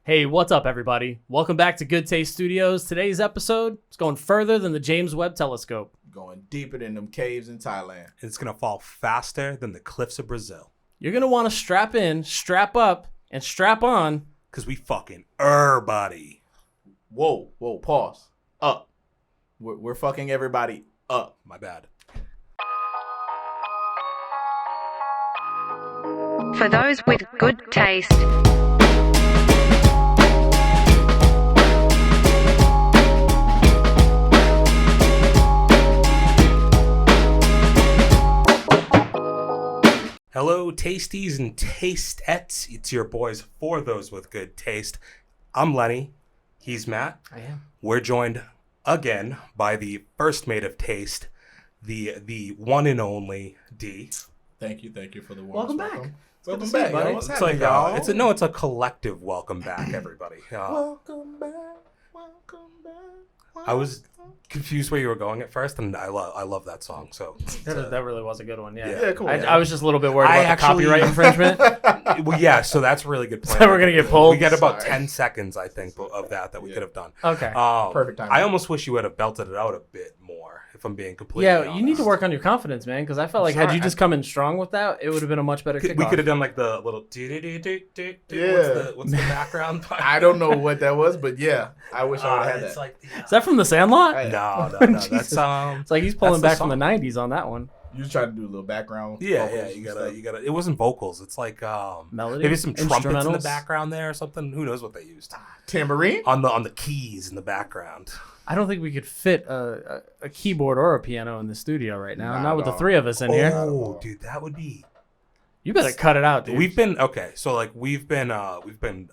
Hey, what's up, everybody? Welcome back to Good Taste Studios. Today's episode is going further than the James Webb Telescope. Going deeper than them caves in Thailand. It's going to fall faster than the cliffs of Brazil. You're going to want to strap in, strap up, and strap on. Because we fucking everybody. Whoa, pause. Up. We're fucking everybody up. My bad. For those with good taste. Hello, tasties and tasteettes. It's your boys for those with good taste. I'm Lenny. He's Matt. I am. We're joined again by the first mate of taste, the one and only D. Thank you for the Welcome warm back. Welcome back, buddy. y'all. What's It's happening, like y'all? it's a collective welcome back, everybody. Welcome back. I was confused where you were going at first, and I love that song. So That really was a good one, yeah. Yeah, cool. I was just a little bit worried about the copyright infringement. well, yeah. So that's a really good point. So we're going to get pulled. We get about Sorry. 10 seconds, I think, of that we could have done. Okay. Perfect timing. I almost wish you would have belted it out a bit more, if I'm being completely Yeah, honest. you need to work on your confidence, man, because I felt like had sorry. you just come in strong with that, it would have been a much better kickoff. We could have done like the little Yeah. What's the background? I don't know what that was, but yeah, I wish I would have had it's that. like Is that from The Sandlot? no. Jesus. That's It's like he's pulling That's the back from the 90s on that one. You just tried to do a little background. yeah. vocals You and gotta. stuff. It wasn't vocals. It's like Melody? maybe some trumpets in the Instrumentals? background there or something. Who knows what they used Tambourine? on the keys in the background. I don't think we could fit a keyboard or a piano in the studio right now. Not Not at with the all. three of us in here. Oh, dude, that would be. You better cut it out, dude. We've been okay, so like we've been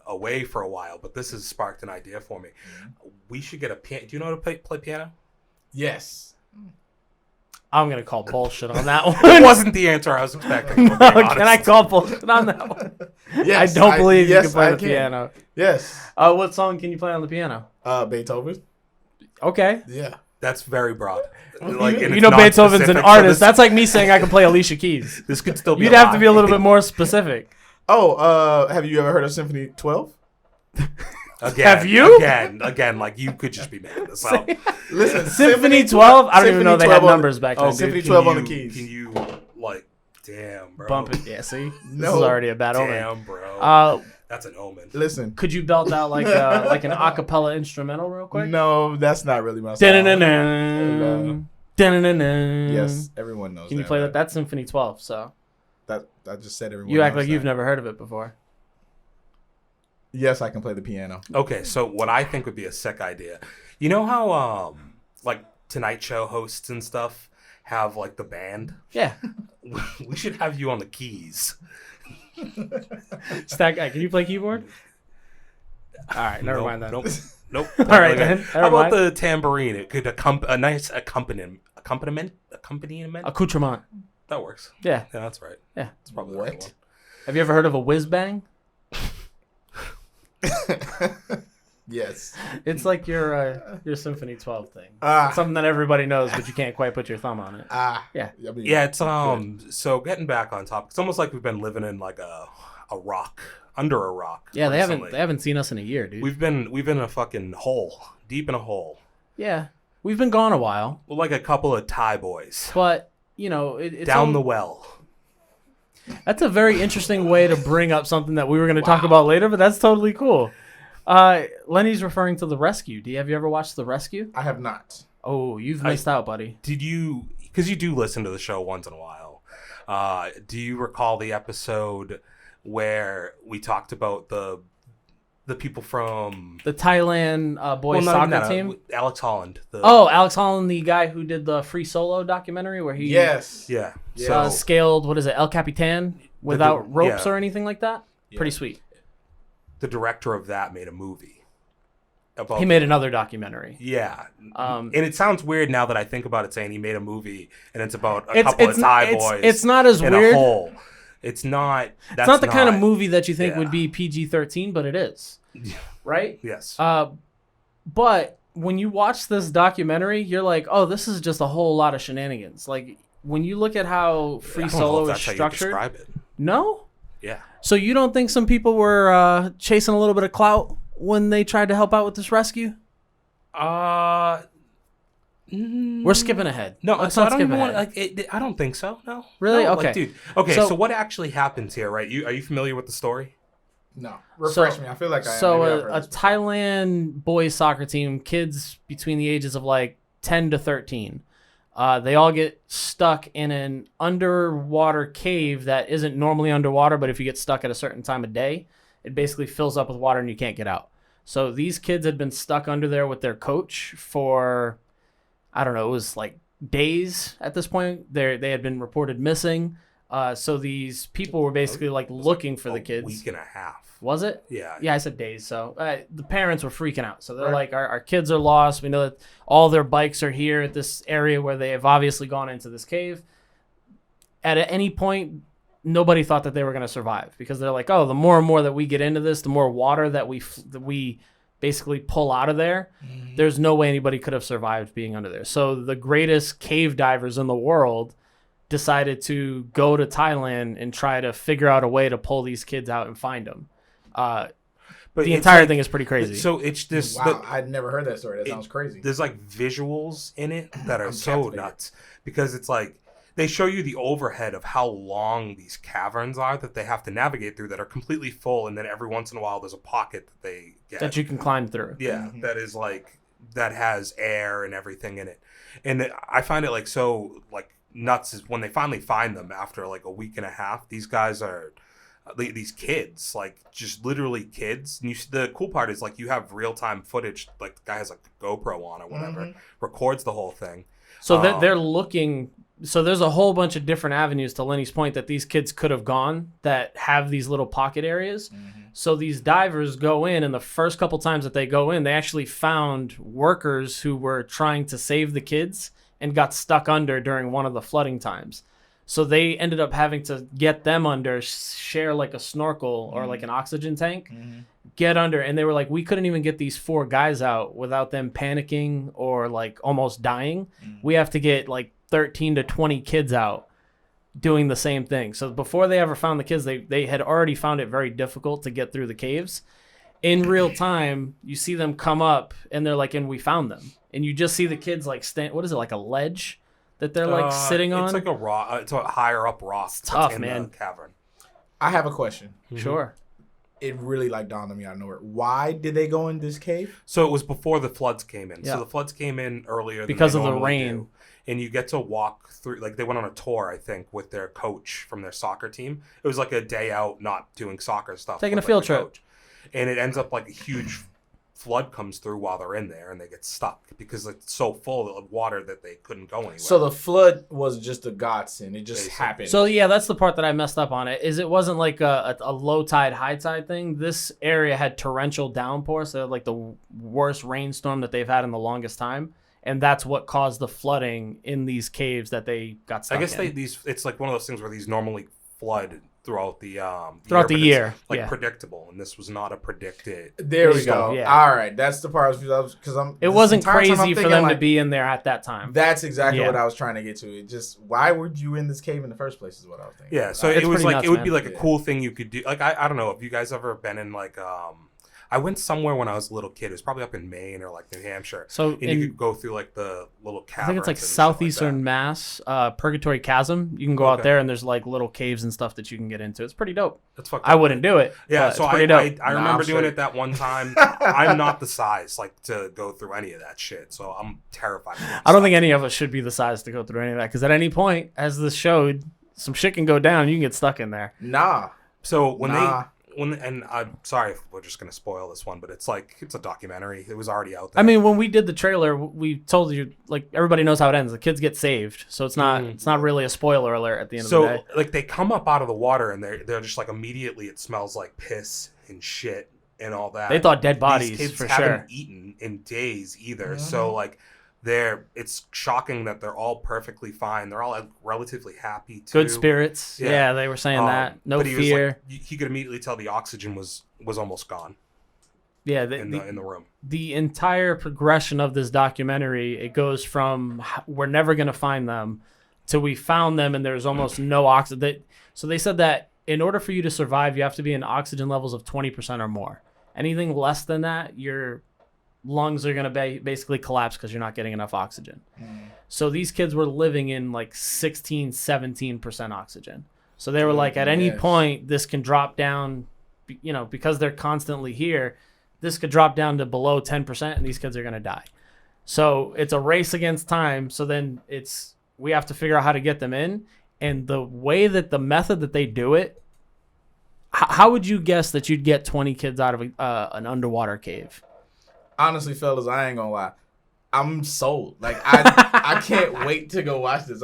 away for a while, but this has sparked an idea for me. We should get a piano. Do you know how to play piano? Yes. I'm going to call bullshit on that one. It wasn't the answer I was expecting. Can I call bullshit on that one? Yes. I don't believe you yes, can play I the piano. Yes. What song can you play on the piano? Beethoven. Okay. Yeah. That's very broad. Like, and You it's know not Beethoven's an specific, so artist. this- That's like me saying I can play Alicia Keys. This could still be. You'd have to be a little bit more specific. Oh, have you ever heard of Symphony 12? Again, Have you? Again, like you could just be making this up. Listen, Symphony 12? I don't even know they had 12 on- numbers back Oh, then. Symphony dude. 12 on the keys. Can you like? Damn, bro. Bump it. Yeah, see? This No. is already a bad omen. Damn, bro. That's an omen. Listen. Could you belt out like an acapella instrumental real quick? No, that's not really my song. Dun-dun-dun-dun. Dun-dun-dun-dun. Yes, everyone knows. Can you play right? that? That's Symphony 12, so. That I just said everyone. You act knows like you've that. never heard of it before. Yes, I can play the piano. Okay, so what I think would be a sick idea, you know how like Tonight Show hosts and stuff have like the band? Yeah. We should have you on the keys. Stack guy, can you play keyboard? All right, never Nope, mind that. Nope. All right, then. How Never about mind. the tambourine? It could a nice accompaniment. Accoutrement. That works. Yeah. Yeah, that's right. Yeah. That's probably What? the right one. Have you ever heard of a whiz bang? Yes. It's like your Symphony 12 thing. Ah. Something that everybody knows, but you can't quite put your thumb on it. Yeah. I mean, Yeah, it's so getting back on topic. It's almost like we've been living in like a rock, under a rock. Yeah, they recently. haven't seen us in a year, dude. We've been in a fucking hole, deep in a hole. Yeah. We've been gone a while, We're like a couple of Thai boys but you know, it's down the well. That's a very interesting way to bring up something that we were going to talk about later, but that's totally cool. Lenny's referring to The Rescue. Have you ever watched The Rescue? I have not. Oh, you've missed out, buddy. Did you? Because you do listen to the show once in a while. Do you recall the episode where we talked about the people from The Thailand boys not even soccer that, team. Alex Holland. Alex Holland, the guy who did the Free Solo documentary where he Yes. Yeah. Yeah. scaled, what is it, El Capitan without ropes yeah. or anything like that? Yeah. Pretty sweet. The director of that made a movie. About He made another documentary. Yeah. Um, And it sounds weird now that I think about it, saying he made a movie and it's about a couple of Thai boys. It's not as in weird. a hole. It's not. That's It's not the kind of movie that you think yeah. would be PG-13, but it is. Right? Yes. But when you watch this documentary, you're like, oh, this is just a whole lot of shenanigans. Like, when you look at how Free I don't know Solo if is that's how you structured. describe it. No? Yeah. So you don't think some people were chasing a little bit of clout when they tried to help out with this rescue? We're skipping ahead. No, Let's so not I don't skip even want ahead. I don't think so. No, Really? No, Okay. dude. Okay, So- so what actually happens here, right? Are you familiar with the story? No, refresh me. I feel like I am. So Maybe I've heard a this before. Thailand boys soccer team, kids between the ages of like 10 to 13, they all get stuck in an underwater cave that isn't normally underwater, but if you get stuck at a certain time of day, it basically fills up with water and you can't get out. So these kids had been stuck under there with their coach for, I don't know, it was like days at this point. They had been reported missing. So these people were basically like looking for the kids. Week and a half. Was it? Yeah. Yeah, I said days. So the parents were freaking out. So they're Right. like, our kids are lost. We know that all their bikes are here at this area where they have obviously gone into this cave. At any point, nobody thought that they were going to survive because they're like, oh, the more and more that we get into this, the more water that we basically pull out of there, there's no way anybody could have survived being under there. So the greatest cave divers in the world decided to go to Thailand and try to figure out a way to pull these kids out and find them. But The it's entire like- thing is pretty crazy. So it's just Wow, I'd never heard that story. That sounds crazy. there's like visuals in it that are I'm so captivated. nuts because it's like they show you the overhead of how long these caverns are that they have to navigate through that are completely full, and then every once in a while there's a pocket that they get. that you can climb through. Yeah, that is like that has air and everything in it, and I find it like so like nuts is when they finally find them after like a week and a half. These guys are these kids, like just literally kids. And the cool part is like you have real time footage. Like the guy has like a GoPro on or whatever, records the whole thing. So they're looking. So there's a whole bunch of different avenues to Lenny's point that these kids could have gone that have these little pocket areas. So these divers go in, and the first couple times that they go in, they actually found workers who were trying to save the kids and got stuck under during one of the flooding times. So they ended up having to get them under, share like a snorkel or like an oxygen tank, get under. And they were like, we couldn't even get these 4 guys out without them panicking or like almost dying. We have to get like 13 to 20 kids out doing the same thing. So before they ever found the kids, they had already found it very difficult to get through the caves. In real time, you see them come up and they're like, and we found them. And you just see the kids like stand, what is it, like a ledge that they're like sitting on? It's like a rock. It's a higher up rock. It's tough, in man. The cavern. I have a question. Sure. It really like dawned on me out of nowhere. Why did they go in this cave? So it was before the floods came in. Yeah. So the floods came in earlier Because than of they the normally rain. do. And you get to walk through, like they went on a tour, I think, with their coach from their soccer team. It was like a day out, not doing soccer stuff. Taking with, a field the trip. coach. And it ends up like a huge flood comes through while they're in there and they get stuck because it's so full of water that they couldn't go anywhere. So the flood was just a godsend. It just Basically. happened. So yeah, that's the part that I messed up on. It wasn't like a low tide, high tide thing. This area had torrential downpour, so like the worst rainstorm that they've had in the longest time, and that's what caused the flooding in these caves that they got stuck I guess in. it's like one of those things where these normally flood throughout the Throughout the but it's, year, like yeah. predictable, and this was not a predicted. there we go, go. yeah. All right, that's the part because I'm. It this wasn't entire time I'm crazy for thinking, them to like, be in there at that time. That's exactly Yeah. what I was trying to get to. It just why would you in this cave in the first place is what I was thinking. Yeah, so It's it was pretty like nuts, it would man. be like a Yeah. cool thing you could do. Like I don't know, have you guys ever been in like I went somewhere when I was a little kid. It was probably up in Maine or like New Hampshire. So and you could go through like the little caverns. I think it's like and stuff southeastern Mass, Purgatory Chasm. You can go out Okay. there and there's like little caves and stuff that you can get into. It's pretty dope. That's fucking I wouldn't do it. Yeah, but so it's pretty dope. I Nah, remember I'm doing straight. it that one time. I'm not the size like to go through any of that shit, so I'm terrified. I don't think any of us should be the size to go through any of that because at any point, as this showed, some shit can go down. You can get stuck in there. Nah. So when Nah. and I'm sorry if we're just gonna spoil this one, but it's like it's a documentary. It was already out there. I mean, when we did the trailer, we told you like everybody knows how it ends. The kids get saved, so it's not really a spoiler alert at the end of the so day. like they come up out of the water and they're just like immediately it smells like piss and shit and all that. They thought dead These bodies kids for haven't sure. eaten in days either. So like it's shocking that they're all perfectly fine. They're all like, relatively happy too. Good spirits. Yeah. Yeah, they were saying that. No but he was, fear. like, he could immediately tell the oxygen was almost gone Yeah, in the room. the entire progression of this documentary, it goes from we're never going to find them to we found them and there's almost no oxygen. So they said that in order for you to survive, you have to be in oxygen levels of 20% or more. Anything less than that, your lungs are going to basically collapse because you're not getting enough oxygen. So these kids were living in like 16, 17% oxygen. So they were like, at any point, this can drop down, because they're constantly here, this could drop down to below 10% and these kids are going to die. So it's a race against time. So then we have to figure out how to get them in. And the method that they do it, how would you guess that you'd get 20 kids out of an underwater cave? Honestly, fellas, I ain't gonna lie. I'm sold. Like I can't wait to go watch this.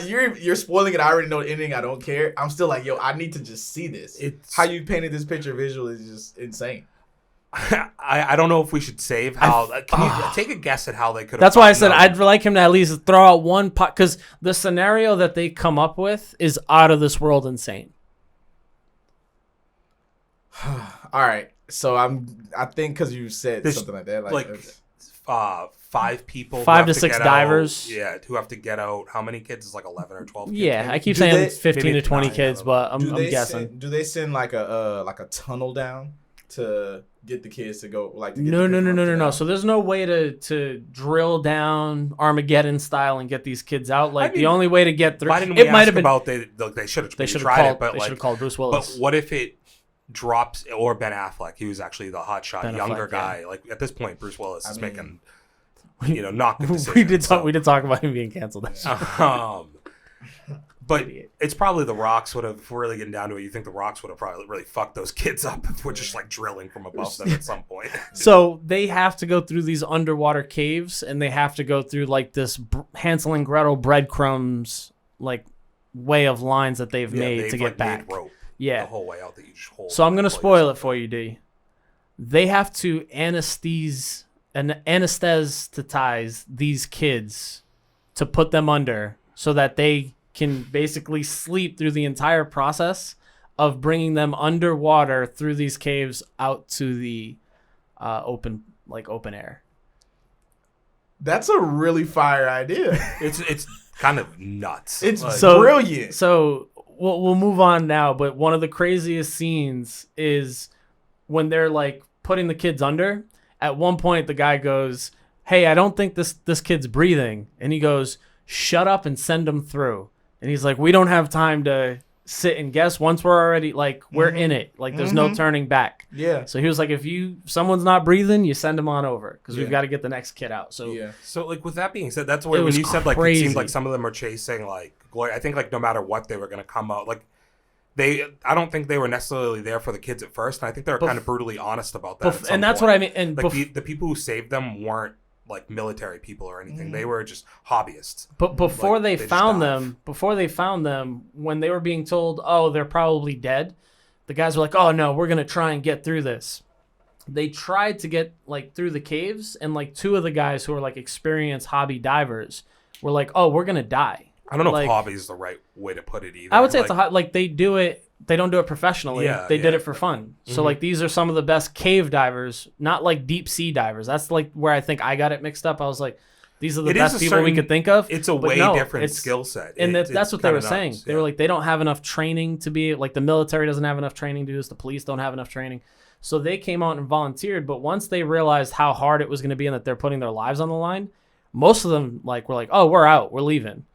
You're spoiling it. I already know the ending. I don't care. I'm still like, yo, I need to just see this. How you painted this picture visual is just insane. I don't know if we should save how. Can you take a guess at how they could? That's why I said I'd like him to at least throw out one pot, because the scenario that they come up with is out of this world insane. All right, so I think because you said something like that, like 5 people, 5 to 6 divers, who have to get out. How many kids? Is like 11 or 12 kids? Yeah, I keep saying 15 to 20 kids, but I'm guessing. Do they send like a tunnel down to get the kids to go No. So there's no way to drill down Armageddon style and get these kids out. The only way to get through. Why didn't we ask about they should have tried it, but they should have called Bruce Willis. But what if it drops, or Ben Affleck? He was actually the hotshot younger guy. Yeah. Like at this point, Bruce Willis is making not good decisions. We did talk about him being canceled. But it's probably the Rocks would have, if we're really getting down to it, you think the Rocks would have probably really fucked those kids up if we're just like drilling from above them at some point. So they have to go through these underwater caves, and they have to go through like this Hansel and Gretel breadcrumbs like way of lines that they've made to get back. Rope the whole way out that you just hold. So I'm going to spoil it for you, D. They have to anesthetize these kids to put them under so that they can basically sleep through the entire process of bringing them underwater through these caves out to the open air. That's a really fire idea. It's kind of nuts. It's brilliant. So we'll move on now, but one of the craziest scenes is when they're like putting the kids under. At one point, the guy goes, "Hey, I don't think this kid's breathing," and he goes, "Shut up and send him through." And he's like, "We don't have time to sit and guess. Once we're already we're in it. Like there's no turning back." Yeah. So he was like, if someone's not breathing, you send him on over because we've got to get the next kid out. So So with that being said, that's where when you said it seemed like some of them are chasing glory. I think no matter what they were going to come out I don't think they were necessarily there for the kids at first, and I think they were kind of brutally honest about that. And that's what I mean. And the people who saved them weren't like military people or anything. They were just hobbyists. But before they found them, when they were being told, "Oh, they're probably dead," the guys were like, "Oh no, we're gonna try and get through this." They tried to get through the caves, and 2 of the guys who were experienced hobby divers were like, "Oh, we're gonna die." I don't know if hobby is the right way to put it either. I would say it's they do it. They don't do it professionally. They did it for fun. So these are some of the best cave divers, not deep sea divers. That's where I think I got it mixed up. I was like, these are the best people we could think of. It's a different skill set. And that's what they were saying. Yeah. They were like, they don't have enough training to be the military doesn't have enough training to do this. The police don't have enough training. So they came out and volunteered. But once they realized how hard it was going to be and that they're putting their lives on the line, most of them were like, "Oh, we're out. We're leaving."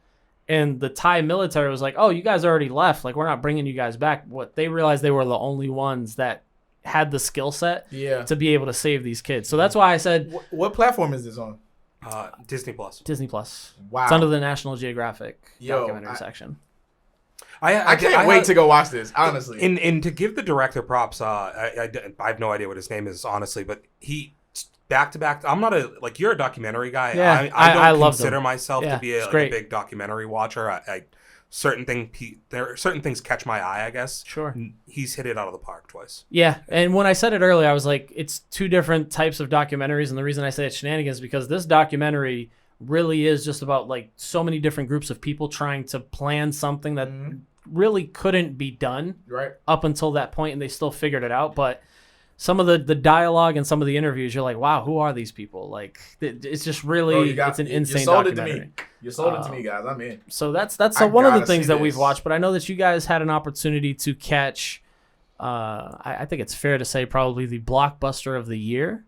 And the Thai military was like, "Oh, you guys already left. We're not bringing you guys back." What they realized, they were the only ones that had the skill set to be able to save these kids. So that's why I said, what platform is this on? Disney Plus. Disney Plus. Wow. It's under the National Geographic documentary section. I can't wait to go watch this, honestly. And to give the director props, I have no idea what his name is, honestly, but he back to back. I'm not you're a documentary guy. Yeah, I don't love consider myself to be a big documentary watcher. There are certain things catch my eye, I guess. Sure. He's hit it out of the park twice. Yeah, and when I said it earlier, I was like, it's 2 different types of documentaries, and the reason I say it's shenanigans is because this documentary really is just about so many different groups of people trying to plan something that really couldn't be done up until that point, and they still figured it out. But some of the dialogue and some of the interviews, you're like, wow, who are these people? It's just really, it's an insane documentary. You sold it to me, guys. I'm in. So that's one of the things that we've watched. But I know that you guys had an opportunity to catch I think it's fair to say probably the blockbuster of the year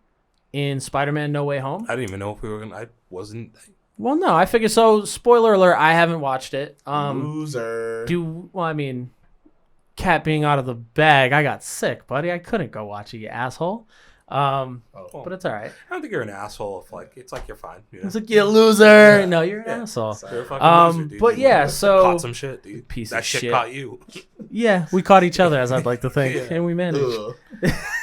in Spider-Man No Way Home. I didn't even know if we were gonna. I wasn't. Well, no, I figured so. Spoiler alert, I haven't watched it. Loser. I mean, cat being out of the bag, I got sick, buddy. I couldn't go watch it, you asshole. But it's all right. I don't think you're an asshole. If it's like you're fine. You know? It's like, you loser. Yeah. No, you're an asshole. You're a fucking loser, dude. But yeah, so caught some shit, dude. Piece that of shit shit caught you. Yeah, we caught each other, as I'd like to think, Yeah. and we managed.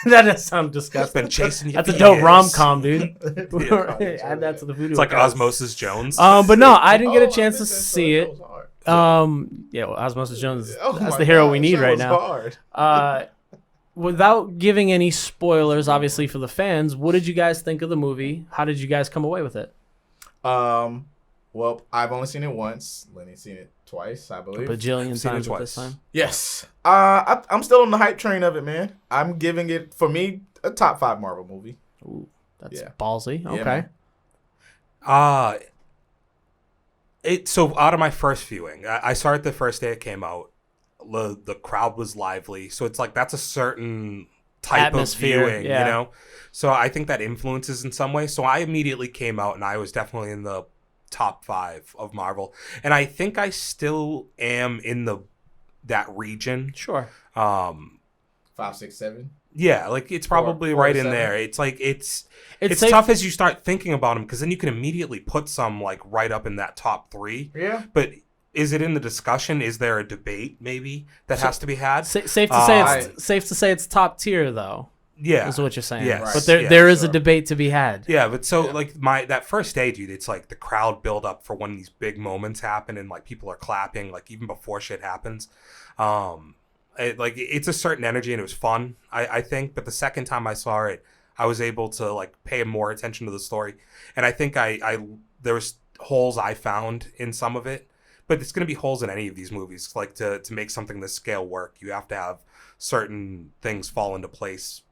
That does sound disgusting. Been chasing you. That's a for dope years. rom-com, dude. Yeah. Add that to the voodoo. It's like account. Osmosis Jones. But no, I didn't get a chance to see it. Hard. Yeah, well, Osmosis Jones. Oh That's my the hero God, we need that right was now. hard. Without giving any spoilers, obviously for the fans, what did you guys think of the movie? How did you guys come away with it? Well, I've only seen it once. Lenny's seen it twice, I believe. A bajillion seen it times at twice. this time. Yes. I'm still on the hype train of it, man. I'm giving it, for me, a top 5 Marvel movie. Ooh, that's Yeah. ballsy. Yeah, Okay. man. So out of my first viewing, I saw it the first day it came out. The crowd was lively, so it's like that's a certain type Atmosphere, of viewing, yeah. you know. So I think that influences in some way. So I immediately came out, and I was definitely in the top 5 of Marvel, and I think I still am in that region. Sure. 5, 6, 7. Yeah, like it's probably Four right to in 7. there. It's like it's safe- tough as you start thinking about them, because then you can immediately put some like right up in that top 3. Yeah. But is it in the discussion? Is there a debate maybe that has to be had? Safe to say it's top tier though. Yeah, Is what you're saying. Yes. Right. But there is a debate to be had. yeah. But so like that first day, dude, it's like the crowd build up for when these big moments happen, and like people are clapping, like even before shit happens. It's a certain energy, and it was fun, I think. But the second time I saw it, I was able to like pay more attention to the story, and I think there was holes I found in some of it. But it's going to be holes in any of these movies. Like to make something this scale work, you have to have certain things fall into place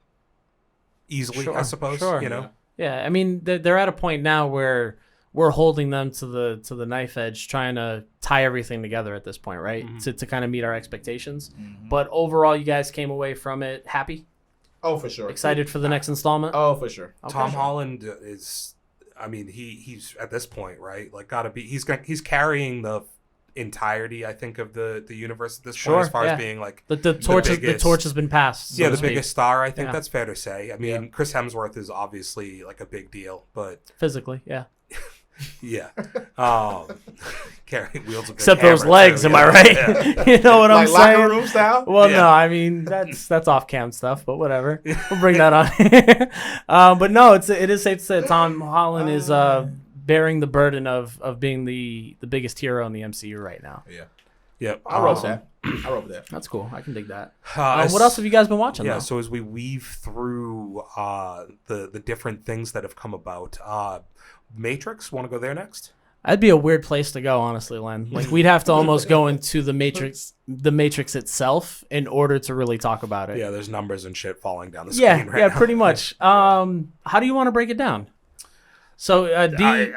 easily, Sure, I suppose. sure. You know, Yeah, I mean they're at a point now where we're holding them to the knife edge, trying to tie everything together at this point, right? Mm-hmm. To kind of meet our expectations. But overall, you guys came away from it happy, Oh, for sure. excited for the next installment. Oh, for sure. Okay. Tom Holland is. I mean, he's at this point, right? Like, gotta be. He's carrying the entirety, I think, of the universe at this point, as far as being like The torch has been passed. so yeah, to the speak. biggest star. I think Yeah. that's fair to say. I mean, Chris Hemsworth is obviously like a big deal, but Physically, yeah. yeah, carry wields a big Except those hammer, legs, too, am I yeah. right? Yeah. You know what I'm Like locker saying? room style? Well, Yeah. no, I mean that's off cam stuff, but whatever. We'll bring that on. But no, it is safe to say that Tom Holland is bearing the burden of being the biggest hero in the MCU right now. Yeah. Yep. I wrote that. I wrote that. That's cool. I can dig that. What What else have you guys been watching? Yeah, though? so as we weave through the different things that have come about, Matrix, want to go there next? That'd be a weird place to go, honestly, Len. Like we'd have to almost go into the Matrix itself in order to really talk about it. Yeah, there's numbers and shit falling down the screen right yeah, now. pretty much. How do you want to break it down? So D,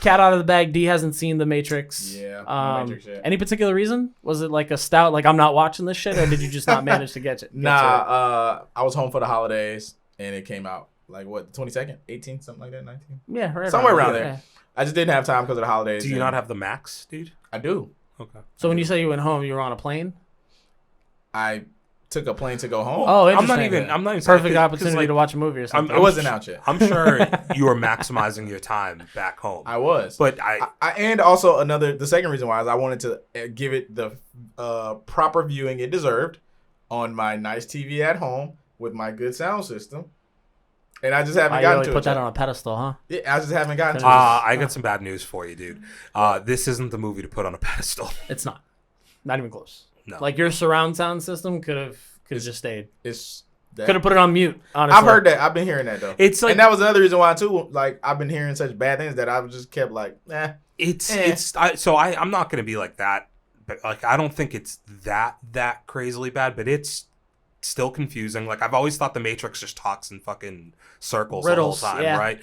cat out of the bag. D hasn't seen the Matrix. Yeah, no Matrix yet. Any particular reason? Was it like a stout? Like I'm not watching this shit, or did you just not manage to get it? Nah, I was home for the holidays, and it came out like what, the 22nd, 18th, something like that, 19th. Yeah, right. Somewhere around there. Yeah. I just didn't have time because of the holidays. Do you and not have the Max, dude? I do. Okay. So when you say you went home, you were on a plane. I took a plane to go home. Oh, I'm interesting. not even Perfect saying- 'cause, opportunity like, to watch a movie or something. It wasn't out yet. I'm sure you were maximizing your time back home. I was. But And also the second reason why is I wanted to give it the proper viewing it deserved on my nice TV at home with my good sound system. And I just haven't I gotten really to put it that yet. on a pedestal, huh? Yeah, I just haven't gotten to it. I got some bad news for you, dude. This isn't the movie to put on a pedestal. It's not even close. No. Like your surround sound system could have just stayed. It's that. Could have put it on mute. Honestly, I've heard that. I've been hearing that though. It's like and that was another reason why too. Like I've been hearing such bad things that I've just kept like, I'm not gonna be like that, but like I don't think it's that crazily bad, but it's still confusing. Like I've always thought the Matrix just talks in fucking circles Riddles, the whole time, yeah. right?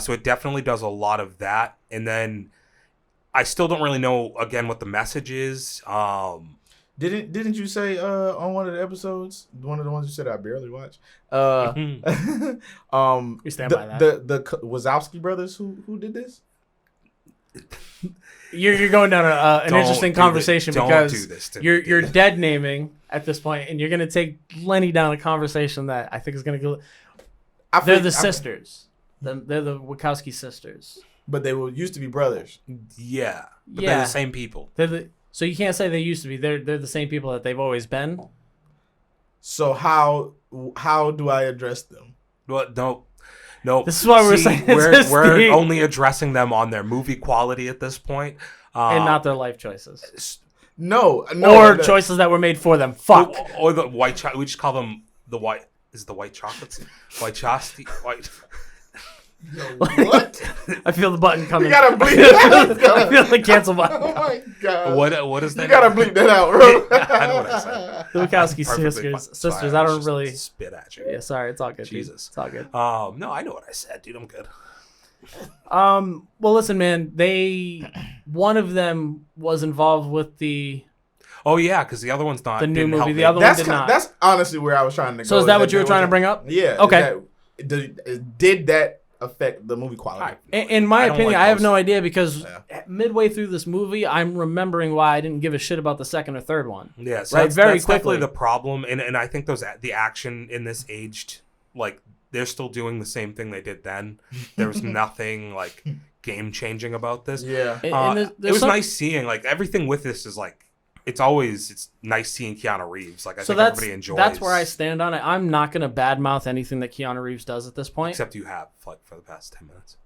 So it definitely does a lot of that, and then I still don't really know again what the message is. Didn't you say on one of the episodes, one of the ones you said I barely watch? We stand by that. The Wazowski brothers who did this? You're going down an interesting conversation because you're dead naming at this point, and you're gonna take Lenny down a conversation that I think is gonna go. They're the sisters. They're the Wachowski sisters. But they used to be brothers. Yeah, but they're the same people. So you can't say they used to be. They're the same people that they've always been. So how do I address them? Well, no. This is why we're saying we're only addressing them on their movie quality at this point, and not their life choices. No, or choices that were made for them. Fuck. Or the white. We just call them the white. Is the white chocolates? White chasti. White. What? I feel the button coming. You gotta bleep that out. I feel the cancel button. Oh my god. What is that? You gotta bleep that out, bro. I know what I said. The Wachowski sisters. I don't really spit at you. Yeah, sorry. It's all good. Jesus, it's all good. No, I know what I said, dude. I'm good. Well, listen, man. One of them was involved with the. Oh yeah, because the other one's not the new movie. The me. other one did not. That's honestly where I was trying to go. So is that what you were trying to bring up? Yeah. Okay. Did that affect the movie quality? In my opinion, I have no idea because midway through this movie, I'm remembering why I didn't give a shit about the second or third one. Yeah, so right, that's definitely the problem, and I think the action in this aged like they're still doing the same thing they did then. There was nothing like game changing about this. Yeah, and it was nice seeing like everything with this is like. It's nice seeing Keanu Reeves. Like I think everybody enjoys. That's where I stand on it. I'm not going to badmouth anything that Keanu Reeves does at this point. Except you have like for the past 10 minutes.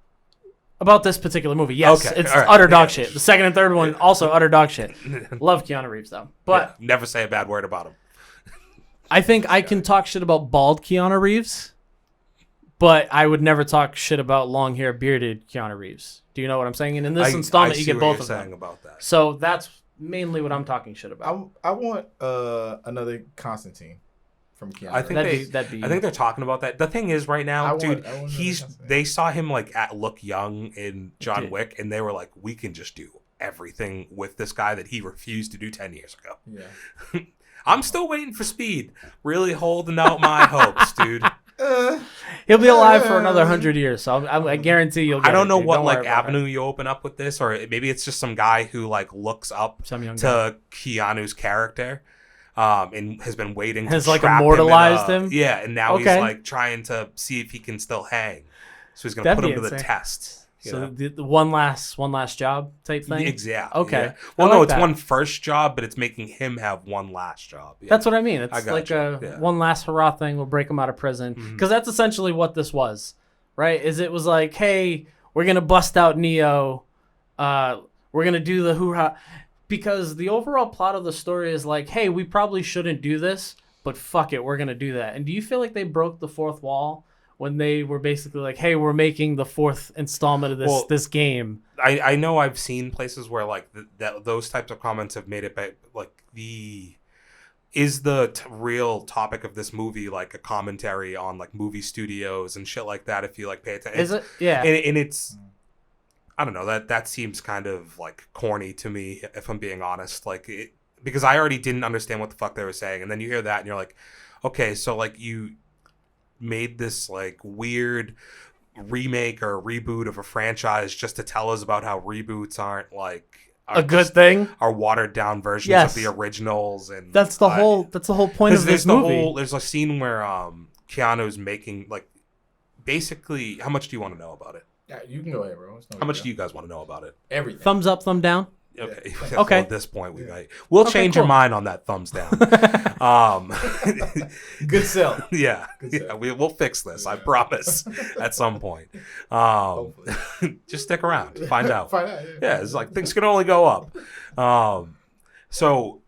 About this particular movie, yes, okay. it's right. utter dog shit. The second and third one also utter dog shit. Love Keanu Reeves though, but never say a bad word about him. I think I can talk shit about bald Keanu Reeves, but I would never talk shit about long hair bearded Keanu Reeves. Do you know what I'm saying? And in this installment, you get both of them. About that. So that's mainly what I'm talking shit about. I want another Constantine from Keanu. I think I think they're talking about that. The thing is, right now, they saw him like look young in John Wick, and they were like, we can just do everything with this guy that he refused to do 10 years ago. Yeah, I'm still waiting for Speed. Really holding out my hopes, dude. He'll be alive for another 100 years, so I guarantee you'll get I don't know what like avenue you open up with this, or maybe it's just some guy who like looks up to Keanu's character and has been waiting has to like trap immortalized him. him? Yeah, and now he's like trying to see if he can still hang. So he's going to put him to the test. So the one last job type thing? Exactly. Okay. Yeah. Well, it's one first job, but it's making him have one last job. Yeah. That's what I mean. It's like one last hurrah thing. We'll break him out of prison. Because that's essentially what this was, right? It was like, hey, we're going to bust out Neo. We're going to do the hoorah. Because the overall plot of the story is like, hey, we probably shouldn't do this, but fuck it, we're going to do that. And do you feel like they broke the fourth wall? When they were basically like, "Hey, we're making the fourth installment of this game." I know I've seen places where like those types of comments have made it like is the real topic of this movie like a commentary on like movie studios and shit like that. If you like pay attention, is it? Yeah, and it's I don't know that seems kind of like corny to me if I'm being honest. Like because I already didn't understand what the fuck they were saying, and then you hear that and you're like, okay, so like you made this like weird remake or reboot of a franchise just to tell us about how reboots aren't like a good thing, are watered down versions of the originals, and that's the whole point of this movie. There's a scene where Keanu's making like basically. How much do you want to know about it? Yeah, you can go ahead, bro. How much do you guys want to know about it? Everything. Thumbs up, thumb down. Okay. Okay. Well, at this point, we'll change your mind on that thumbs down. Good sell. Yeah. We'll fix this. I promise. At some point. Just stick around. Find out. Yeah. It's like things can only go up. So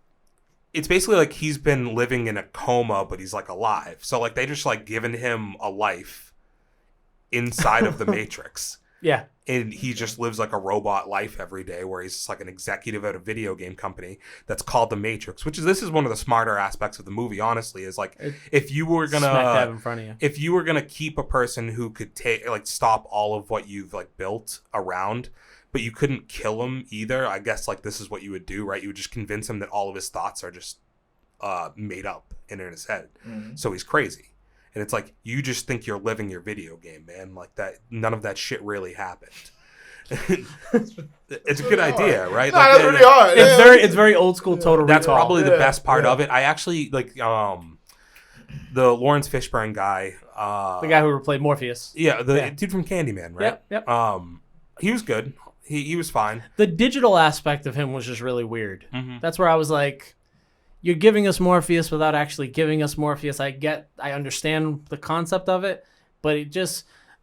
it's basically like he's been living in a coma, but he's like alive. So like they just like given him a life inside of the Matrix. Yeah. And he just lives like a robot life every day where he's just like an executive at a video game company that's called The Matrix, this is one of the smarter aspects of the movie, honestly, is like if you were Smack dab in front of you. if you were gonna keep a person who could stop all of what you've like built around, but you couldn't kill him either, I guess like this is what you would do, right? You would just convince him that all of his thoughts are just made up in his head. So he's crazy. And it's like, you just think you're living your video game, man. Like that, none of that shit really happened. It's a good idea, right? No, like, that's really hard. It's very old school Total That's Recall. probably the best part of it. I actually like the Lawrence Fishburne guy. The guy who played Morpheus. Yeah, the dude from Candyman, right? Yep. He was good. He was fine. The digital aspect of him was just really weird. Mm-hmm. That's where I was like, you're giving us Morpheus without actually giving us Morpheus. I understand the concept of it, but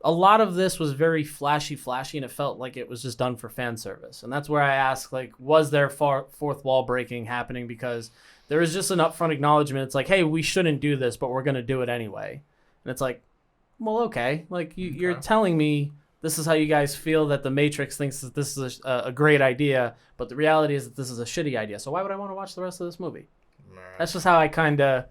a lot of this was very flashy, and it felt like it was just done for fan service. And that's where I ask, like, was there fourth wall breaking happening? Because there is just an upfront acknowledgement. It's like, hey, we shouldn't do this, but we're going to do it anyway. And it's like, well, okay. Like, you're telling me this is how you guys feel, that the Matrix thinks that this is a great idea, but the reality is that this is a shitty idea. So why would I want to watch the rest of this movie? That's just how I kind of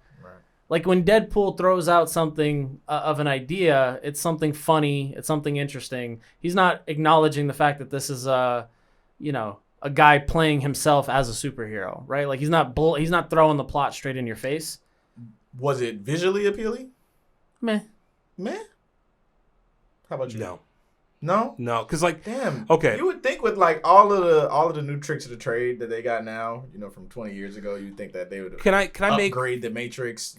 like when Deadpool throws out something of an idea. It's something funny. It's something interesting. He's not acknowledging the fact that this is a guy playing himself as a superhero, right? Like he's not throwing the plot straight in your face. Was it visually appealing? Meh. How about you? No, because like, damn. Okay, you would think with like all of the new tricks of the trade that they got now, from 20 years ago, you'd think that they would can I upgrade the Matrix,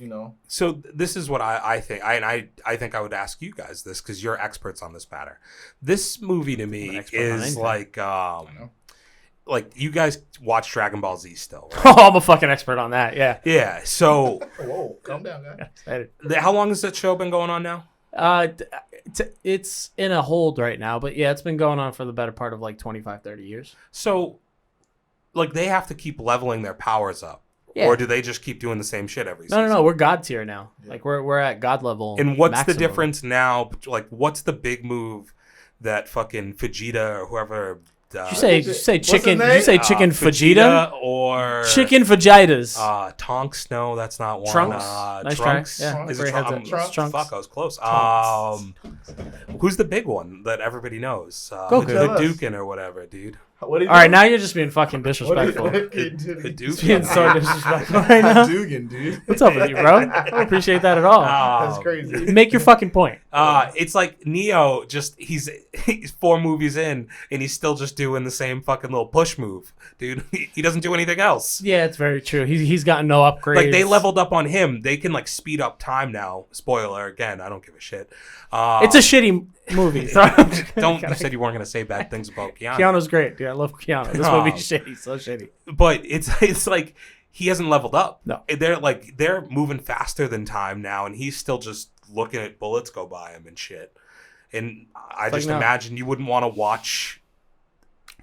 So this is what I think. I think I would ask you guys this because you're experts on this matter. This movie to me is like like you guys watch Dragon Ball Z still, right? Oh, I'm a fucking expert on that. Yeah. Yeah. So whoa, calm down, guy. How long has that show been going on now? It's in a hold right now, but yeah, it's been going on for the better part of like 25, 30 years. So, like, they have to keep leveling their powers up, yeah. Or do they just keep doing the same shit every season? No, we're God tier now. Yeah. Like we're at God level. And what's maximum. the difference now? Like, what's the big move that fucking Vegeta or whoever? Did you say chicken? Did you say chicken Vegeta or chicken Vegetas? Tonks? No, that's not one. Trunks. Nice Trunks. Try. Yeah, is it Trunks? Trunks? Fuck, I was close. Who's the big one that everybody knows? Goku. Hadouken or whatever, dude. All right, now you're just being fucking disrespectful. Hadouken. Being so disrespectful right now. Hadouken, dude. What's up with you, bro? I don't appreciate that at all. That's crazy. Make your fucking point. It's like Neo. Just he's 4 movies in, and he's still just doing the same fucking little push move, dude. He doesn't do anything else. Yeah, it's very true. He's gotten no upgrades. Like they leveled up on him. They can like speed up time now. Spoiler again. I don't give a shit. It's a shitty movie. You said you weren't gonna say bad things about Keanu. Keanu's great, dude. I love Keanu. This movie's shitty, so shitty. But it's like he hasn't leveled up. No, they're moving faster than time now, and he's still just looking at bullets go by him and shit. And I just imagine you wouldn't want to watch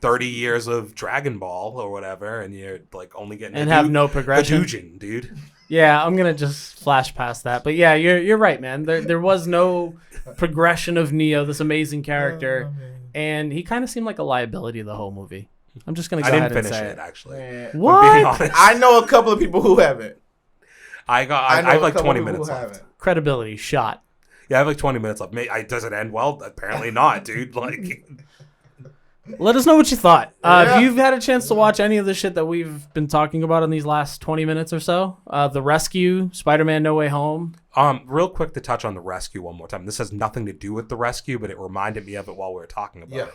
30 years of Dragon Ball or whatever, and you're like only getting have no progression. Hadouken, dude. Yeah, I'm gonna just flash past that. But yeah, you're right, man. There was no progression of Neo, this amazing character, and he kind of seemed like a liability the whole movie. I'm just gonna go ahead and say I didn't finish it. Actually. Man. What? I know a couple of people who haven't. I have like 20 minutes left. Credibility shot. Yeah, I have like 20 minutes left. Does it end well? Apparently not, dude. Like. Let us know what you thought. If you've had a chance to watch any of the shit that we've been talking about in these last 20 minutes or so, The Rescue, Spider-Man No Way Home. Real quick to touch on The Rescue one more time. This has nothing to do with The Rescue, but it reminded me of it while we were talking about it.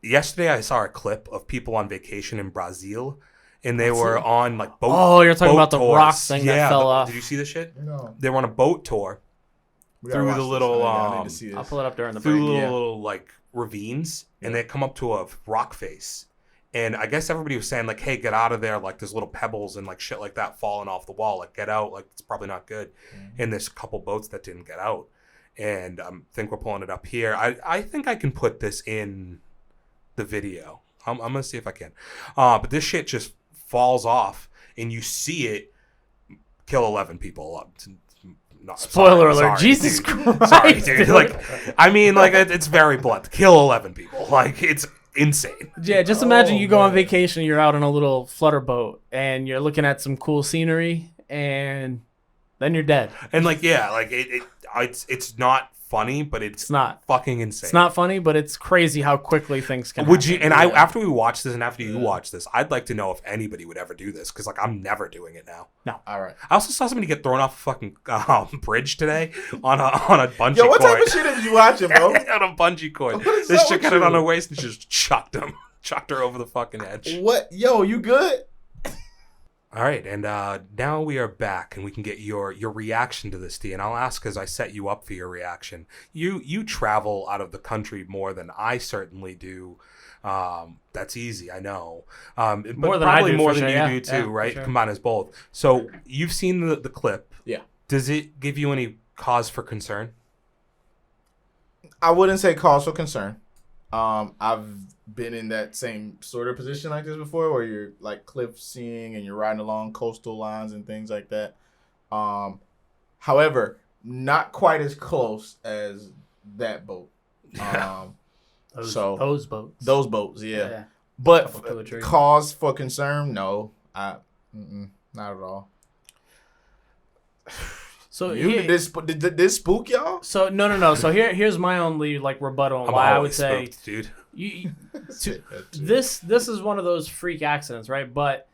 Yesterday, I saw a clip of people on vacation in Brazil, and they were on like boat. Oh, you're talking about the tours. rock thing that fell off. Did you see this shit? No. They were on a boat tour through the little. I'll pull it up during the break. Through little like ravines, and they come up to a rock face, and I guess everybody was saying like, hey, get out of there, like there's little pebbles and like shit like that falling off the wall, like get out, like it's probably not good. And there's a couple boats that didn't get out, and I think we're pulling it up here. I think I can put this in the video. I'm gonna see if I can, but this shit just falls off and you see it kill 11 people. not Spoiler sorry, alert! Jesus dude. Christ! Sorry, dude. Like, I mean, like it's very blunt. Kill 11 people. Like it's insane. Yeah, just imagine Oh, you go on man. vacation, you're out on a little flutter boat, and you're looking at some cool scenery, and then you're dead. And like, yeah, like it's not funny, but it's not. fucking insane. It's not funny, but it's crazy how quickly things can Would happen. you? And I, after we watch this, and after you watch this, I'd like to know if anybody would ever do this, because like I'm never doing it now. All right. I also saw somebody get thrown off a fucking bridge today on a bungee Yo, what cord. type of shit is you watching, bro? On a bungee cord. What is This up chick with had it you? on her waist and she just chucked her over the fucking edge. What? Yo, you good? All right, and now we are back, and we can get your reaction to this, D. And I'll ask, as I set you up for your reaction. You travel out of the country more than I certainly do. That's easy, I know. But More than I probably do, more for than sure, you yeah. do too, Yeah, for right? sure. Combine as both. So you've seen the clip. Yeah. Does it give you any cause for concern? I wouldn't say cause for concern. I've been in that same sort of position like this before, where you're like cliff seeing and you're riding along coastal lines and things like that. However, not quite as close as that boat. those boats. Those boats, yeah. Yeah. But Couple to a tree. cause for concern, no. Not at all. So Did this spook y'all? So no. So here's my only like rebuttal on I'm why I would always say spooked, dude. this is one of those freak accidents, right? But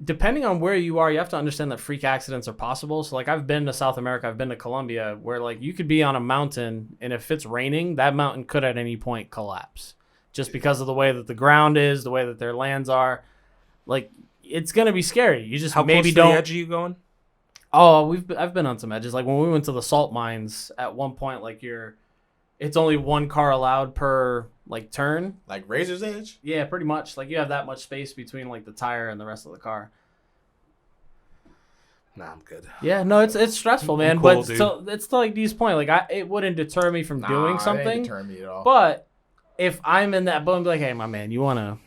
depending on where you are, you have to understand that freak accidents are possible. So like I've been to South America, I've been to Colombia, where like you could be on a mountain, and if it's raining, that mountain could at any point collapse, just because of the way that the ground is, the way that their lands are. Like it's gonna be scary. You just How maybe close to don't. the edge are you going? Oh, I've been on some edges. Like when we went to the salt mines, at one point, like it's only one car allowed per like turn. Like Razor's Edge? Yeah, pretty much. Like you have that much space between like the tire and the rest of the car. Nah, I'm good. Yeah, no, it's stressful, man. Cool, but dude. still, it's to like D's point. Like it wouldn't deter me from doing It ain't something. deter me at all. But if I'm in that boat, I'm like, hey, my man, you wanna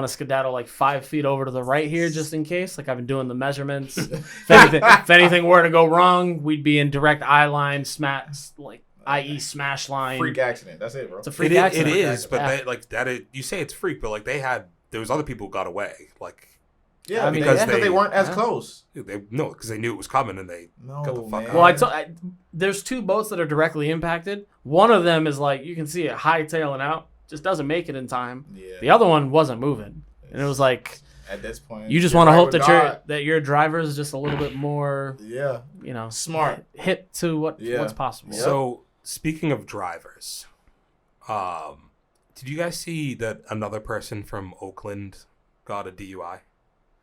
skedaddle like 5 feet over to the right here just in case? Like I've been doing the measurements. if anything were to go wrong, we'd be in direct eye line, i.e. smash line. Freak accident. That's it, bro. It's a freak It accident. is, but Yeah. they, like that. You say it's freak, but like there was other people who got away. Like Yeah, I mean, because yeah. they weren't as Yeah. close. because they knew it was coming and they No, got the fuck man. out. Well, there's two boats that are directly impacted. One of them is like you can see it hightailing out, just doesn't make it in time. Yeah. The other one wasn't moving, and it was like At this point, you just you're want to right hope with that God. your driver is just a little bit more, Yeah. Smart. hip to what's possible. Yep. So speaking of drivers, did you guys see that another person from Oakland got a DUI?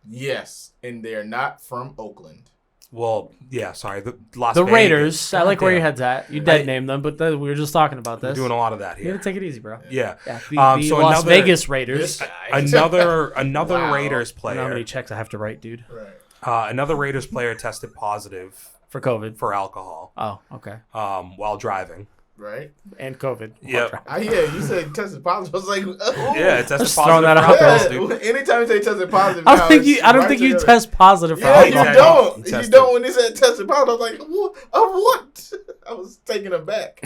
Yes, and they're not from Oakland. Well, yeah, sorry, the Las The Vegas. Raiders. I like where your Goddamn. head's at. You dead named them, but we were just talking about We're this. doing a lot of that You here. gotta take it easy, bro. Yeah. Yeah, the So Las another- Vegas Raiders. This guy. Another Wow. Raiders I know how many player. checks I have to write, dude, Right. Another Raiders player tested positive for COVID. for alcohol Oh, okay. while driving. Right. And COVID. Yep. I hear you said tested positive. I was like, Yeah, it tested Just throwing positive that for out there. alcohol, dude. Anytime you say tested positive, I now don't think it's I don't right think to you the other. test positive for Yeah, you alcohol. don't. He You tested. don't. When he said tested positive, I was like, what? I was taken aback.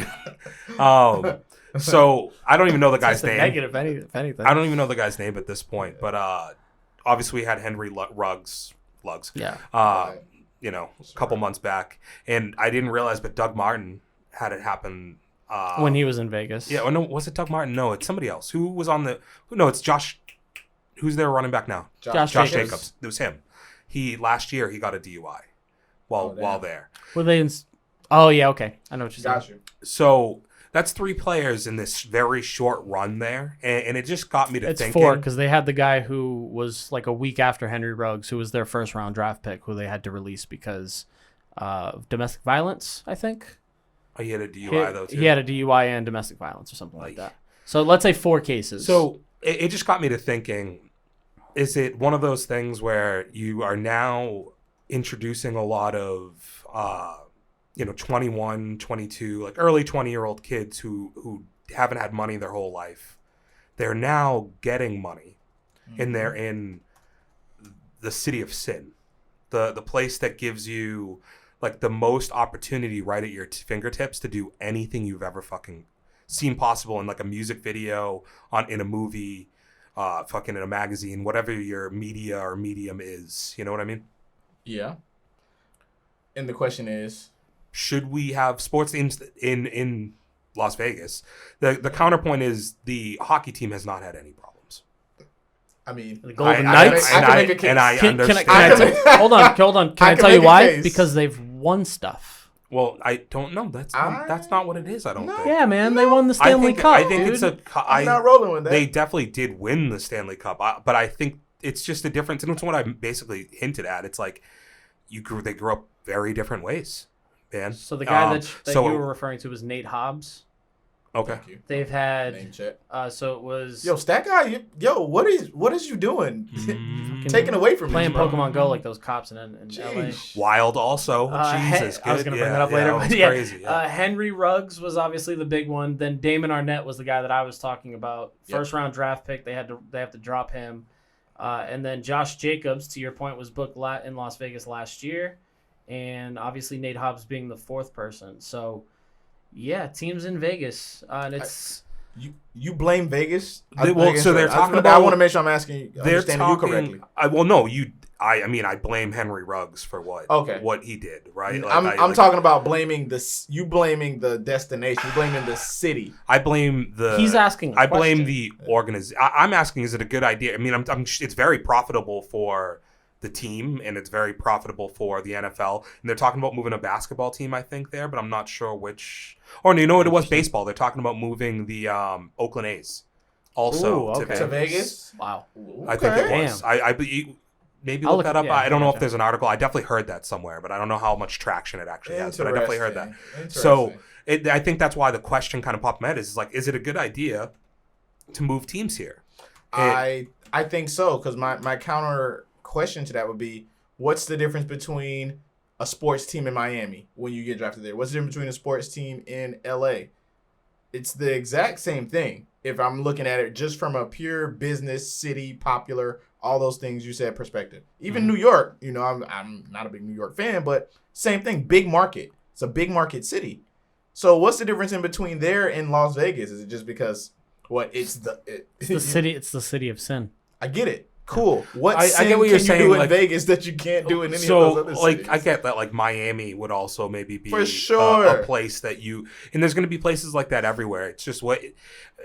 So I don't even know the guy's Tested name. negative, if anything. I don't even know the guy's name at this point, but obviously we had Henry Lugs, Yeah. Right. a couple months back, and I didn't realize, but Doug Martin had it happen When he was in Vegas. Yeah, no, was it Doug Martin? No, it's somebody else. Who was on the? No, it's Josh. Who's their running back now? Josh Josh Jacobs. Jacobs. It was him. Last year he got a DUI while there. Were they in? Oh yeah, okay. I know what you're saying. Got you. So that's 3 players in this very short run there, and it just got me to It's thinking. 4 because they had the guy who was like a week after Henry Ruggs, who was their first round draft pick, who they had to release because of domestic violence, I think. Oh, he had a DUI though too. He had a DUI and domestic violence or something like that. So let's say 4 cases. So it just got me to thinking, is it one of those things where you are now introducing a lot of, 21, 22, like early 20-year-old kids who haven't had money their whole life. They're now getting money, and they're in the city of sin, the place that gives you like the most opportunity right at your fingertips to do anything you've ever fucking seen possible in like a music video, in a movie, fucking in a magazine, whatever your media or medium is. You know what I mean? Yeah. And the question is, should we have sports teams in Las Vegas? The counterpoint is the hockey team has not had any problems. I mean, the Golden Knights. And I understand. Hold on. Can I tell you why? Because they've won stuff. Well, I don't know. That's not what it is. I don't think. Yeah, man, they won the Stanley Cup. I think dude. I'm not rolling with that. They definitely did win the Stanley Cup, but I think it's just a difference. And it's what I basically hinted at. It's like they grew up very different ways, man. So the guy that you were referring to was Nate Hobbs. Okay. They've had name check. So it was Stat Guy. What is you doing? Taking away from playing me, bro. Pokemon Go like those cops in LA. Wild also. Jesus, I was going to bring that up later. But crazy. Yeah. Henry Ruggs was obviously the big one. Then Damon Arnett was the guy that I was talking about. First round draft pick. They have to drop him. And then Josh Jacobs, to your point, was booked in Las Vegas last year. And obviously Nate Hobbs being the fourth person. So, yeah, teams in Vegas. And it's... You blame Vegas? So they're talking about... I want to make sure I'm understanding you correctly. I blame Henry Ruggs for what he did, right? Like, I'm talking about blaming the destination. You blaming the city. I blame the... He's asking I blame the organization. I'm asking, is it a good idea? I mean, it's very profitable for the team, and it's very profitable for the NFL. And they're talking about moving a basketball team, I think, there, but I'm not sure which... Or you know what it was? Baseball. They're talking about moving the Oakland A's also to Vegas. Wow. I think it was. Maybe look that up. I don't know if there's an article. I definitely heard that somewhere, but I don't know how much traction it actually has. But I definitely heard that. So I think that's why the question kind of popped in my head is like, is it a good idea to move teams here? I think so, because my counter question to that would be, what's the difference between a sports team in Miami when you get drafted there? What's the difference between a sports team in LA? It's the exact same thing. If I'm looking at it just from a pure business, city, popular, all those things you said perspective. Even New York, I'm not a big New York fan, but same thing, big market. It's a big market city. So what's the difference in between there and Las Vegas? Is it just because it's the city? It's the city of sin. I get it. Cool. What I get what you're saying, do in like, Vegas that you can't do in any of those other cities? I get that. Like Miami would also maybe be for sure a place that and there's going to be places like that everywhere. It's just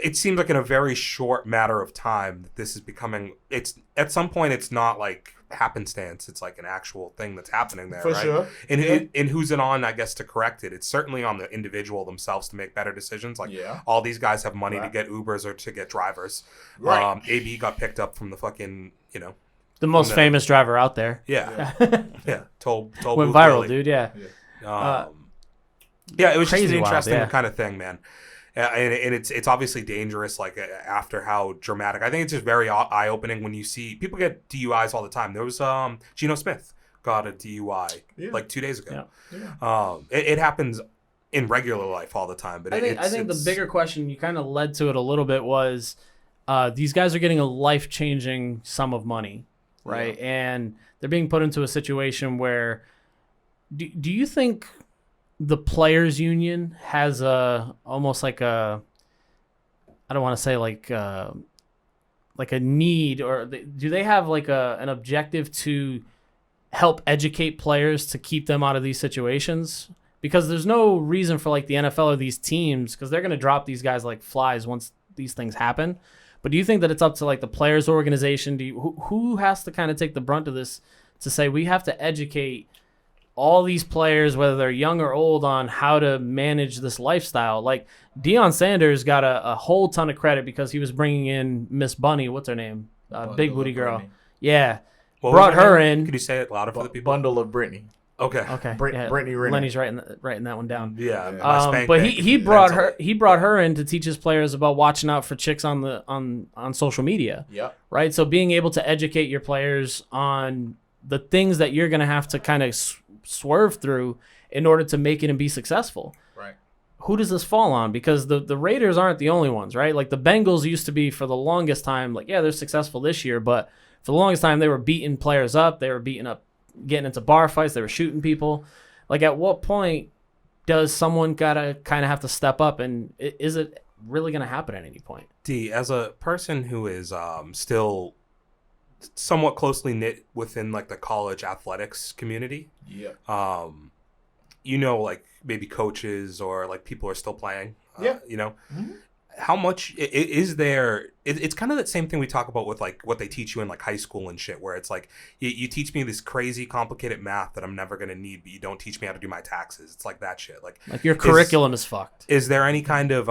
it seems like in a very short matter of time that this is becoming. It's at some point it's not like happenstance. It's like an actual thing that's happening there, for right? Sure. And who's it on? I guess to correct it. It's certainly on the individual themselves to make better decisions. Like all these guys have money to get Ubers or to get drivers. Right. AB got picked up from the fucking the most famous driver out there. Yeah. Told went viral, Billy. Dude. Yeah. It was just an wild, interesting kind of thing, man. And it's obviously dangerous. Like after how dramatic, I think it's just very eye opening when you see people get DUIs all the time. There was Geno Smith got a DUI like 2 days ago. Yeah. It happens in regular life all the time. But I think the bigger question, you kind of led to it a little bit, was these guys are getting a life-changing sum of money, right? Yeah. And they're being put into a situation where do you think the players union has almost like I don't want to say like a need, or do they have like an objective to help educate players to keep them out of these situations? Because there's no reason for like the NFL or these teams, because they're going to drop these guys like flies once these things happen. But do you think that it's up to like the players organization? Who has to kind of take the brunt of this to say we have to educate all these players, whether they're young or old, on how to manage this lifestyle? Like Deion Sanders got a whole ton of credit because he was bringing in Miss Bunny. What's her name? Big booty girl. Britney. Yeah. Brought her in. Could you say it louder for the people? Bundle of Britney. Okay. Britney Renner. Lenny's writing that one down. Yeah. But he brought her in to teach his players about watching out for chicks on social media. Yeah. Right. So being able to educate your players on the things that you're going to have to kind of swerve through in order to make it and be successful. Right. Who does this fall on? Because the Raiders aren't the only ones, right? Like the Bengals used to be for the longest time, like, yeah, they're successful this year, but for the longest time they were beating players up. They were beating up, getting into bar fights. They were shooting people. Like, at what point does someone gotta kind of have to step up, and is it really gonna happen at any point? D, as a person who is still somewhat closely knit within like the college athletics community, like maybe coaches or like people are still playing, how much is there? It's kind of that same thing we talk about with like what they teach you in like high school and shit, where it's like you teach me this crazy complicated math that I'm never gonna need, but you don't teach me how to do my taxes. It's like that shit. Like your curriculum is fucked. Is there any kind of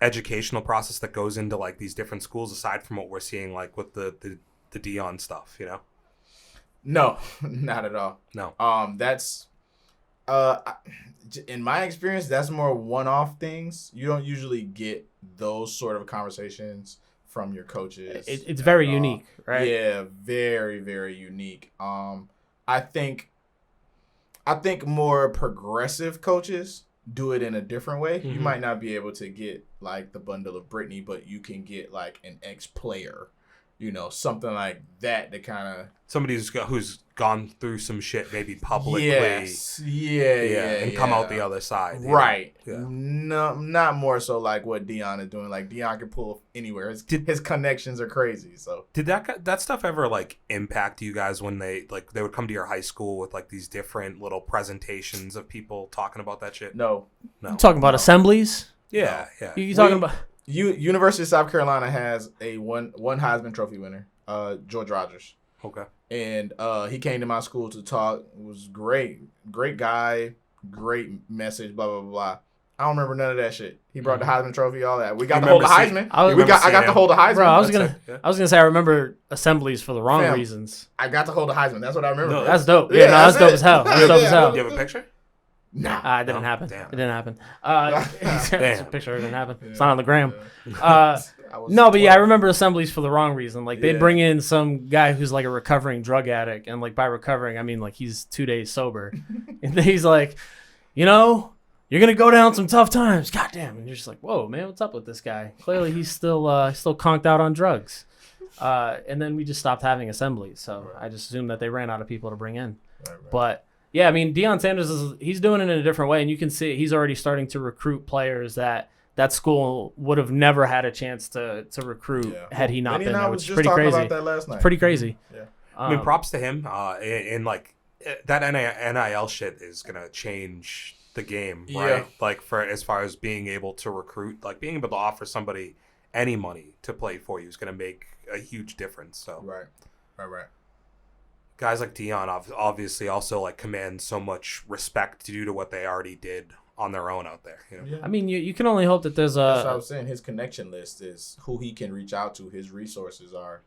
educational process that goes into like these different schools aside from what we're seeing like with the Dion stuff? No, not at all. No. That's in my experience, that's more one-off things. You don't usually get those sort of conversations from your coaches. It's very unique, right? Yeah, very, very unique. I think more progressive coaches do it in a different way. You might not be able to get like the bundle of Britney, but you can get like an ex-player, something like that kind of somebody who's gone through some shit maybe publicly. Yes. And come out the other side. Right. Yeah. No, not more so like what Dion is doing. Like Dion can pull anywhere. His connections are crazy. So did that stuff ever like impact you guys when they would come to your high school with like these different little presentations of people talking about that shit? No. You talking about assemblies? Yeah, yeah. You talking about University of South Carolina has a one Heisman Trophy winner, George Rogers. Okay. And he came to my school to talk. It was great guy, great message, blah blah blah. I don't remember none of that shit. He brought the Heisman Trophy, all that. We got to hold the Heisman. I got to hold the Heisman. Bro, I was gonna say I remember assemblies for the wrong reasons. I got to hold the Heisman. That's what I remember. No, that's dope. Yeah, that's dope as hell. That's dope as hell. Do you have a picture? Nah. It didn't happen. Damn. It didn't happen. It's a picture. It didn't happen. Yeah. It's not on the gram. No, but yeah, I remember assemblies for the wrong reason. Like they'd bring in some guy who's like a recovering drug addict, and like by recovering, I mean like he's 2 days sober, and then he's like, you're gonna go down some tough times. Goddamn, and you're just like, whoa, man, what's up with this guy? Clearly, he's still conked out on drugs. And then we just stopped having assemblies, so I just assumed that they ran out of people to bring in. Right. But yeah, I mean, Deion Sanders he's doing it in a different way, and you can see he's already starting to recruit players that school would have never had a chance to recruit had he not been there, which is pretty crazy. About that last night. It's pretty crazy. Yeah. I mean, props to him. And like that NIL shit is gonna change the game, right? Like for as far as being able to recruit, like being able to offer somebody any money to play for you is gonna make a huge difference. So right. Guys like Dion obviously also like command so much respect due to what they already did on their own out there. Yeah. I mean, you can only hope that there's That's what I was saying. His connection list is who he can reach out to. His resources are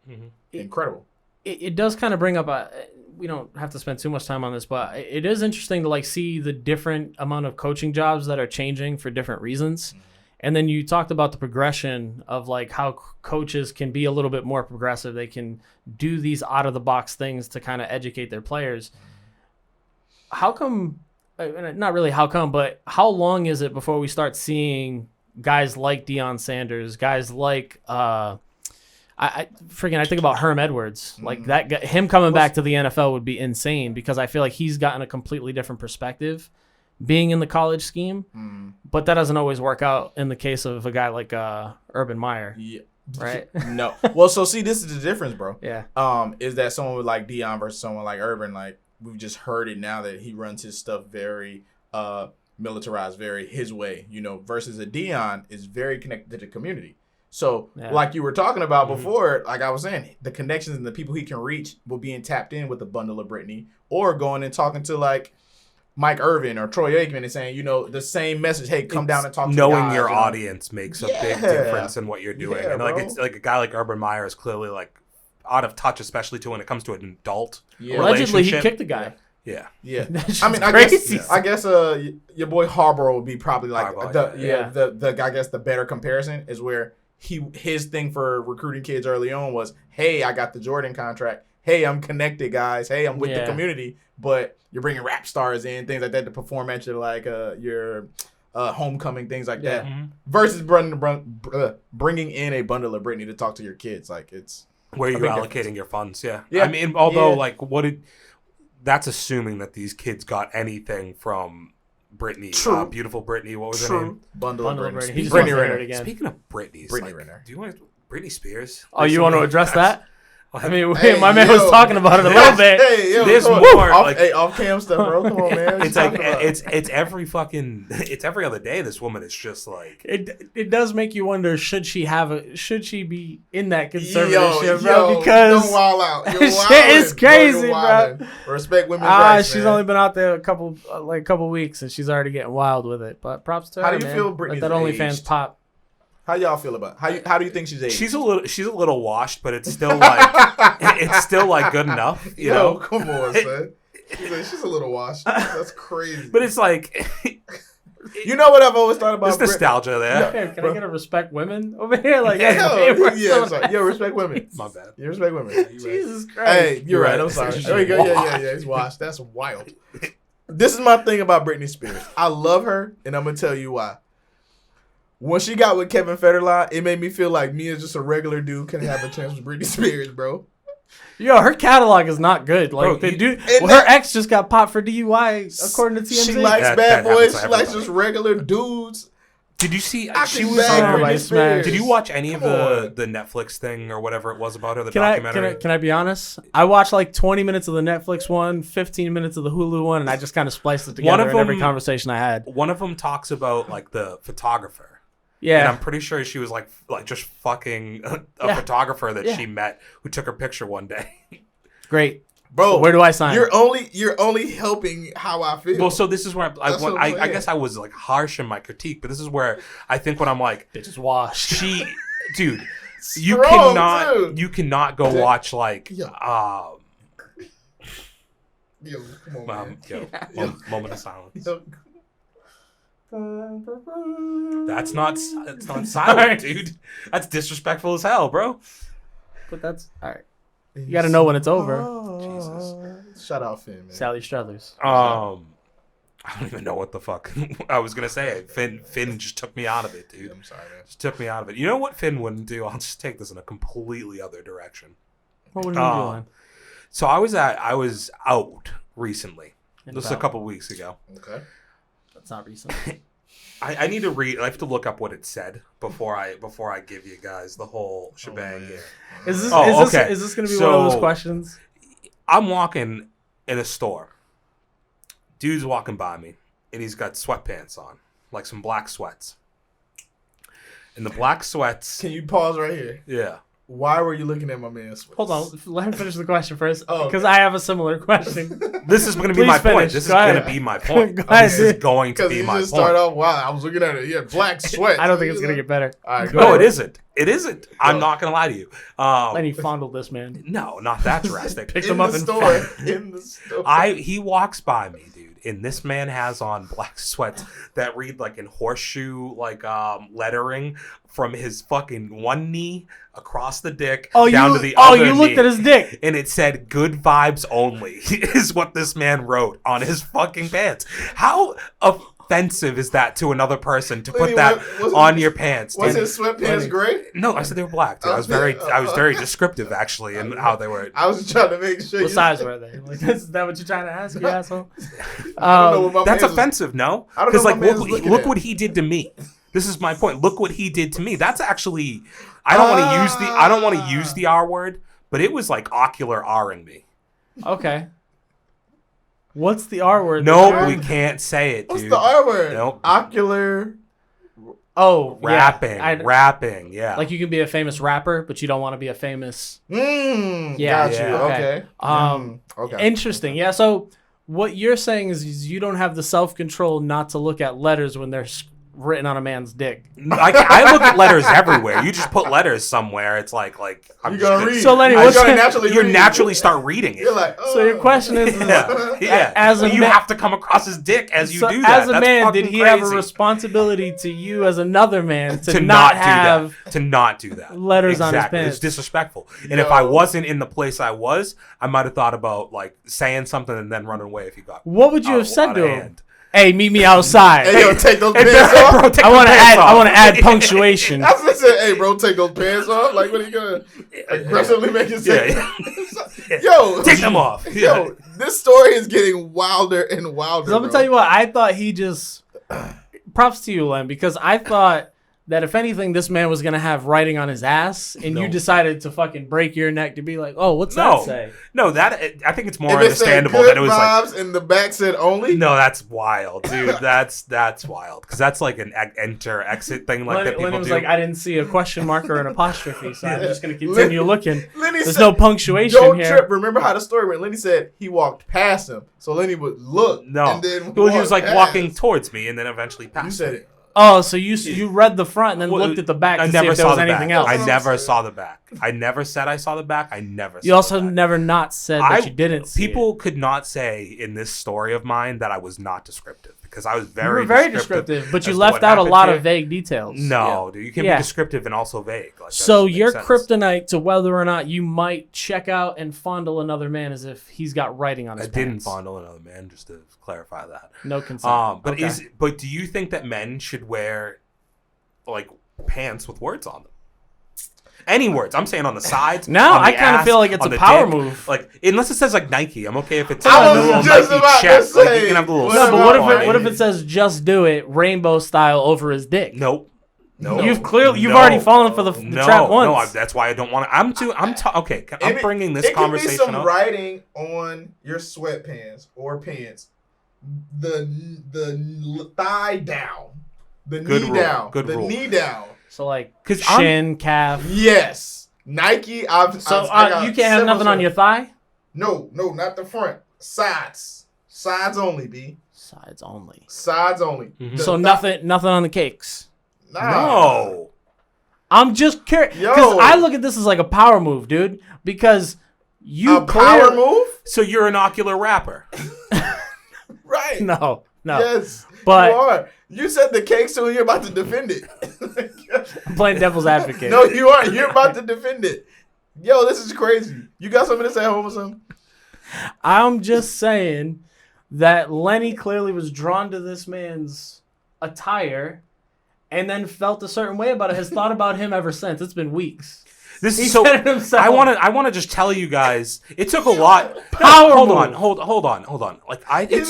incredible. It does kind of bring up we don't have to spend too much time on this, but it is interesting to like see the different amount of coaching jobs that are changing for different reasons. And then you talked about the progression of like how coaches can be a little bit more progressive. They can do these out of the box things to kind of educate their players. How come, not really how come, but how long is it before we start seeing guys like Deion Sanders, guys like, I think about Herm Edwards, like that guy, him coming back to the NFL would be insane because I feel like he's gotten a completely different perspective being in the college scheme, but that doesn't always work out in the case of a guy like Urban Meyer. Yeah. Right? No. Well, so see, this is the difference, bro. Yeah. Is that someone with like Deion versus someone like Urban, like we've just heard it now that he runs his stuff very militarized, very his way, versus a Deion is very connected to the community. So like you were talking about before, like I was saying, the connections and the people he can reach will being tapped in with the bundle of Britney or going and talking to like Mike Irvin or Troy Aikman and saying, the same message, hey, come down and talk to knowing guys, your audience makes a big difference in what you're doing. Yeah, and like bro. it's like a guy like Urban Meyer is clearly like out of touch, especially when it comes to an adult Allegedly, he relationship. kicked the guy. Yeah. I mean, I guess your boy Harborough would be probably like the better comparison is where his thing for recruiting kids early on was, hey, I got the Jordan contract. Hey, I'm connected, guys. Hey, I'm with the community. But you're bringing rap stars in, things like that to perform at your homecoming, things like that. Versus bringing in a bundle of Britney to talk to your kids. Like it's where you're allocating your funds. Yeah. I mean, although like that's assuming that these kids got anything from Britney. True. Beautiful Britney. What was her True. name? Bundle of Britney. He just Britney wants to hear Renner. it again. Speaking of Britney's, Britney like, Renner. do you want Britney Spears? Oh, you want to address that? I mean, Hey, my man yo. was talking about it a little bit. Hey, yo, There's come on. more, Off, like- hey, off cam stuff, bro. Come on, man. What It's you like talking about? it's every fucking every other day. This woman is just like It does make you wonder, should she be in that conservatorship, bro? Yo, Because don't wild out. You're shit wildin', is crazy, You're bro. wildin'. Respect women's rights, she's man. only been out there a couple weeks, and she's already getting wild with it. But props to her. How do you man. feel Let Britney's that OnlyFans aged? pop? How y'all feel about how do you think she's aged? she's a little washed, but it's still like it's still like good enough, you Yo, know. come on, son. She's a little washed. That's crazy. But it's like you know what I've always thought about there's nostalgia there. Fam, can I get a respect women over here? Like, Yo, that's my favorite. yeah, sorry. Yo, respect women. My bad. You respect women. Jesus Christ. Hey, you're right. I'm right. sorry. She's There we go. Yeah, washed. yeah. He's washed. That's wild. This is my thing about Britney Spears. I love her, and I'm gonna tell you why. When she got with Kevin Federline, it made me feel like me as just a regular dude can have a chance with Britney Spears, bro. Yo, her catalog is not good. Like, Bro, the dude, and her ex just got popped for DUI, according to TMZ. She likes That bad happens boys. to She likes everybody. just regular dudes. Did you see? I She can was. bag Everybody Britney smashed. Spears. Did you watch any of Come on. the Netflix thing or whatever it was about her? The Can documentary. I be honest? I watched like 20 minutes of the Netflix one, 15 minutes of the Hulu one, and I just kind of spliced it One together of in every them- conversation I had. One of them talks about like the photographer. And Yeah. I'm pretty sure she was like just fucking a Yeah. photographer that Yeah. she met who took her picture one day. Great. Bro, Where do I sign? You're only helping how I feel. Well, so this is where That's what I'm I saying. guess I was like harsh in my critique, but this is where I think when I'm like, Bitch is washed. she, dude, Strong, you cannot go watch like, Yo. Yo, come on, man. moment of silence. Yo. That's not silent, dude. That's disrespectful as hell, bro. But that's all right. You got to know when it's over. Jesus. Shout out Finn, man. Sally Struthers. I don't even know what the fuck I was gonna say. Finn just took me out of it, dude. I'm sorry, man. Just took me out of it. You know what Finn wouldn't do? I'll just take this in a completely other direction. What were you doing? So I was out recently. And This was a about- couple weeks ago. Okay. That's not recent. I need to read. I have to look up what it said before I give you guys the whole shebang man. here. Is this Oh, okay. is this going to be one of those So- questions? I'm walking in a store. Dude's walking by me, and he's got sweatpants on, like some black sweats. And the black sweats, Can you pause right here? yeah. Why were you looking at my man's sweats? Hold on. Let me finish the question first. Oh, Because I have a similar question. This is going to be Please my finish. point. This is Go going ahead. to be my point. Go ahead, This is dude. going to Because be you my just point. start off wild. I was looking at it. Yeah, black sweat. I don't think it's going to get better. All right, go No, ahead. it isn't. It isn't. I'm not going to lie to you. Lenny fondled this man. No, not that drastic. Picked In him up the and store. In the store. He walks by me, dude, and this man has on black sweats that read like in horseshoe lettering from his fucking one knee across the dick down to the other you looked knee. at his dick. And it said "good vibes only" is what this man wrote on his fucking pants. How offensive is that to another person to put Lenny, that was on it- your pants? Was dude? his sweatpants Lenny. gray? No, I said they were black, dude. I was very descriptive actually in how they were. I was just trying to make sure. What you size were they? Like, is that what you're trying to ask, you asshole? I don't know what my That's man's was- offensive, no? I don't know Because what like, my man's looking look at. what he did to me. This is my point. Look what he did to me. That's actually, I don't want to use the R word, but it was like ocular R-ing me. Okay. What's the R word? No, that we you're- can't say it, What's dude. the R word? Nope. Ocular. Oh, Rapping, yeah. rapping, yeah. Like you can be a famous rapper, but you don't want to be a famous. Yeah. Yeah, Got you. yeah. Okay. Okay. Interesting. Yeah. So what you're saying is you don't have the self control not to look at letters when they're written on a man's dick. I look at letters everywhere. You just put letters somewhere. It's like I'm You just gonna read. So, Lenny, You what's gonna your- naturally you read. naturally start reading it. You're like, oh. So your question is, yeah. as a you man- have to come across his dick as you so do that. as a That's man, did fucking he have a crazy. responsibility to you as another man to, to not have? to not do that. letters on his Exactly. pants? It's disrespectful. And if I wasn't in the place I was, I might have thought about like saying something and then running away if you got. What would you have out said of to him? hand. Hey, meet me outside. Hey, yo, take those Hey, pants bro, off. bro, take I the want to pants add. off. I want to add punctuation. I was gonna say, hey, bro, take those pants off. Like, what are you gonna aggressively make it say? Yeah. Yo, Take them off. Yo, This story is getting wilder and wilder. I'm gonna tell you what, I thought he just. Props to you, Len, because I thought that if anything, this man was gonna have writing on his ass, and you decided to fucking break your neck to be like, "Oh, what's that say?" No, that I think it's more If it said understandable good that it was like. vibes and the back said only. No, that's wild, dude. That's wild because that's like an enter exit thing like that people Lenny was do. like, I didn't see a question mark or an apostrophe, so I'm just gonna continue looking. Lenny There's said, no punctuation Don't here. trip. Remember how the story went? Lenny said he walked past him, so Lenny would look. No, and then well, he was like past. walking towards me and then eventually passed. You said me. it. Oh, so you read the front and then looked at the back to see if there was anything else. I never saw the back. I never said I saw the back. I never. You also never not said that you didn't see People could not say in this story of mine that I was not descriptive because I was You were very descriptive, but you left out a lot of vague details. No, dude, you can be descriptive and also vague. Like, so your kryptonite to whether or not you might check out and fondle another man as if he's got writing on his pants. I didn't fondle another man, just to clarify that. No consent. But do you think that men should wear like pants with words on them? Any words. I'm saying on the sides. No, I kind of feel like it's a power move. Like, unless it says like Nike, I'm okay if it's I a was little just Nike about to check. say, Like, you can have the little. No, but symbol what on if it says "just do it" rainbow style over his dick? Nope. No, you've already fallen for the trap once. No, that's why I don't want to. Okay, I'm bringing this conversation It can be some up. writing on your sweatpants or pants, the thigh down, the knee down, the knee down. So like shin, calf. Yes, Nike. You can't have nothing on your thigh. No, not the front. Sides only. B. Sides only. Mm-hmm. So nothing on the cakes. Nah. No. I'm just curious because I look at this as like a power move, dude. Because power move. So you're an ocular rapper, right? No. Yes, but you are. You said the cake, so you're about to defend it. I'm playing devil's advocate. No, you aren't. You're about to defend it. Yo, this is crazy. You got something to say at home or something? I'm just saying that Lenny clearly was drawn to this man's attire and then felt a certain way about it, has thought about him ever since. It's been weeks. This he is so. said it himself. I want to just tell you guys. It took a lot. Hold on. Like it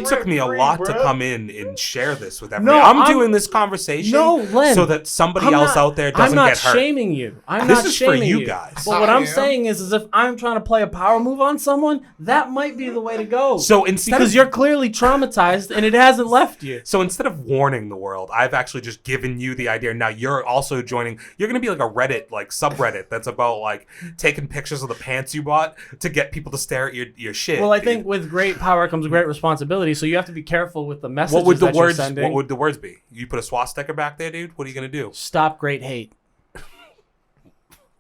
took me a lot to come in and share this with everybody. I'm doing this conversation so that somebody else out there doesn't get hurt. I'm not shaming you. This is for you guys. But what I'm saying is if I'm trying to play a power move on someone, that might be the way to go. So because you're clearly traumatized and it hasn't left you. So instead of warning the world, I've actually just given you the idea. Now you're also joining. You're gonna be like a Reddit, like subreddit that's about like taking pictures of the pants you bought to get people to stare at your shit. Well, I think with great power comes great responsibility, so you have to be careful with the messages what would the that words? you're sending. What would the words be? You put a swastika back there, dude. What are you gonna do? Stop great hate.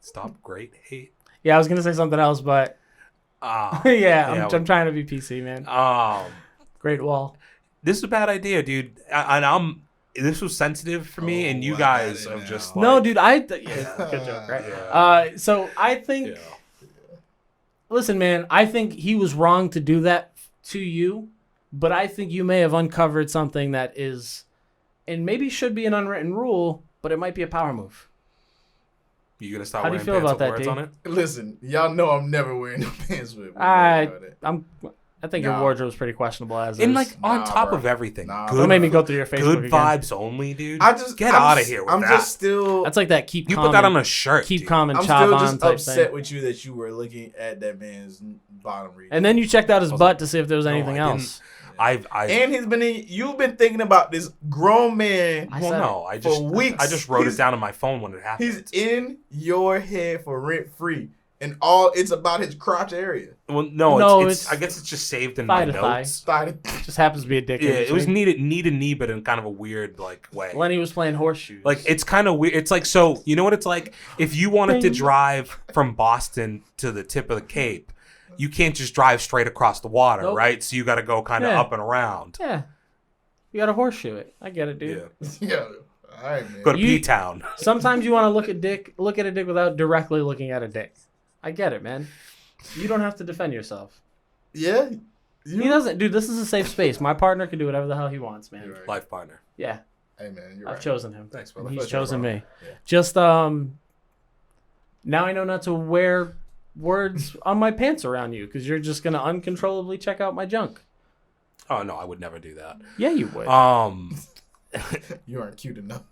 Stop great hate. Yeah, I was gonna say something else, but I'm trying to be PC, man. Great wall. This is a bad idea, dude. This was sensitive for me, and you guys have just like... No, dude, good joke, right? Yeah. So I think... Listen, man, I think he was wrong to do that to you, but I think you may have uncovered something that is, and maybe should be an unwritten rule, but it might be a power move. You gonna start How do wearing you feel pants about with that, words D? on it? Listen, y'all know I'm never wearing no pants with. I think your wardrobe's pretty questionable as and is. like on top of everything, don't make me go through your Facebook good again. Vibes only, dude. Get out of here with that. Just still. That's like that. Keep you calm put that on a shirt. Keep dude. calm and I'm chop still on just type upset thing. with you that you were looking at that man's bottom region. And then you checked out his butt to see if there was anything else. You've been thinking about this grown man. I just wrote it down on my phone when it happened. He's in your head for rent free. And it's about his crotch area. Well, no, it's I guess it's just saved in my notes. Just happens to be a dick. Yeah, it was knee to knee, but in kind of a weird like way. Lenny was playing horseshoes. Like it's kind of weird. It's like, so you know what it's like if you wanted to drive from Boston to the tip of the Cape, you can't just drive straight across the water, right? So you got to go kind of up and around. Yeah, you got to horseshoe it. I get it, dude. Yeah. All right, man. Go to P-Town. Sometimes you want to look at a dick without directly looking at a dick. I get it, man. You don't have to defend yourself. Yeah. He doesn't. Dude, this is a safe space. My partner can do whatever the hell he wants, man. Right. Life partner. Yeah. Hey, man, I've chosen him. Thanks, brother. He's chosen me. Yeah. Just, now I know not to wear words on my pants around you because you're just gonna uncontrollably check out my junk. Oh no, I would never do that. Yeah, you would. You aren't cute enough.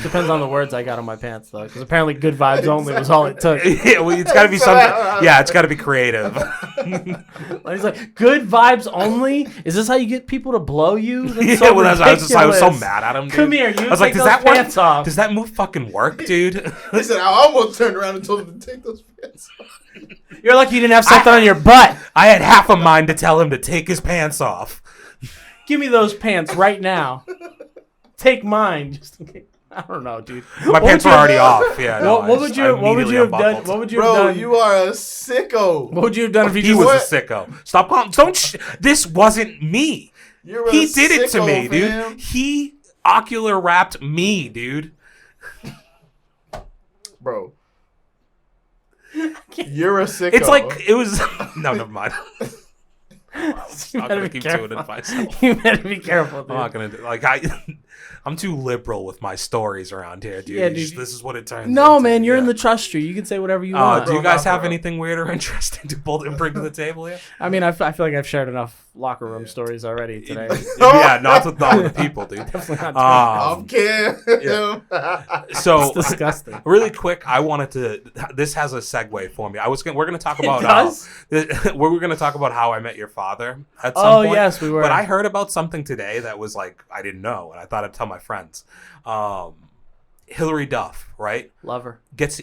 Depends on the words I got on my pants though, because apparently good vibes only was all it took. Yeah, well, it's got to be something. Yeah, it's got to be creative. He's like, good vibes only? Is this how you get people to blow you? That's Yeah, so well, I was so ridiculous. mad at him. Dude. Come here, you I was take like, those pants off. Does that move fucking work, dude? He said, I almost turned around and told him to take those pants off. You're lucky you didn't have something on your butt. I had half a mind to tell him to take his pants off. Give me those pants right now. Take mine. Just in case. I don't know, dude. My pants were already off. Yeah. No, What would you have done? What would you have Bro, done? you are a sicko. What would you have done if He you was just a sicko. Stop calling. This wasn't me. You're a He did it to sicko, me, dude. fam. He ocular wrapped me, dude. Bro. You're a sicko. It's like it was. No, never mind. You I'm better gonna be keep careful. doing it myself. You better be careful, dude. I'm not gonna do I'm too liberal with my stories around here, dude. Yeah, dude. This is what it turns. No, into, man, you're in yeah. the trust tree. You can say whatever you want. Do you Bro, guys not have bro. anything weird or interesting to bring to the table here? I mean, I feel like I've shared enough locker room stories already today. Yeah, not with the people, dude. Definitely not I'm kidding. So It's disgusting. really quick, I wanted to. This has a segue for me. We're going to talk about. does? We're going to talk about How I Met Your Father at some Oh, point. yes, we were. But I heard about something today that was like I didn't know, and I thought I'd tell my friends. Hillary Duff, right? Love her. Gets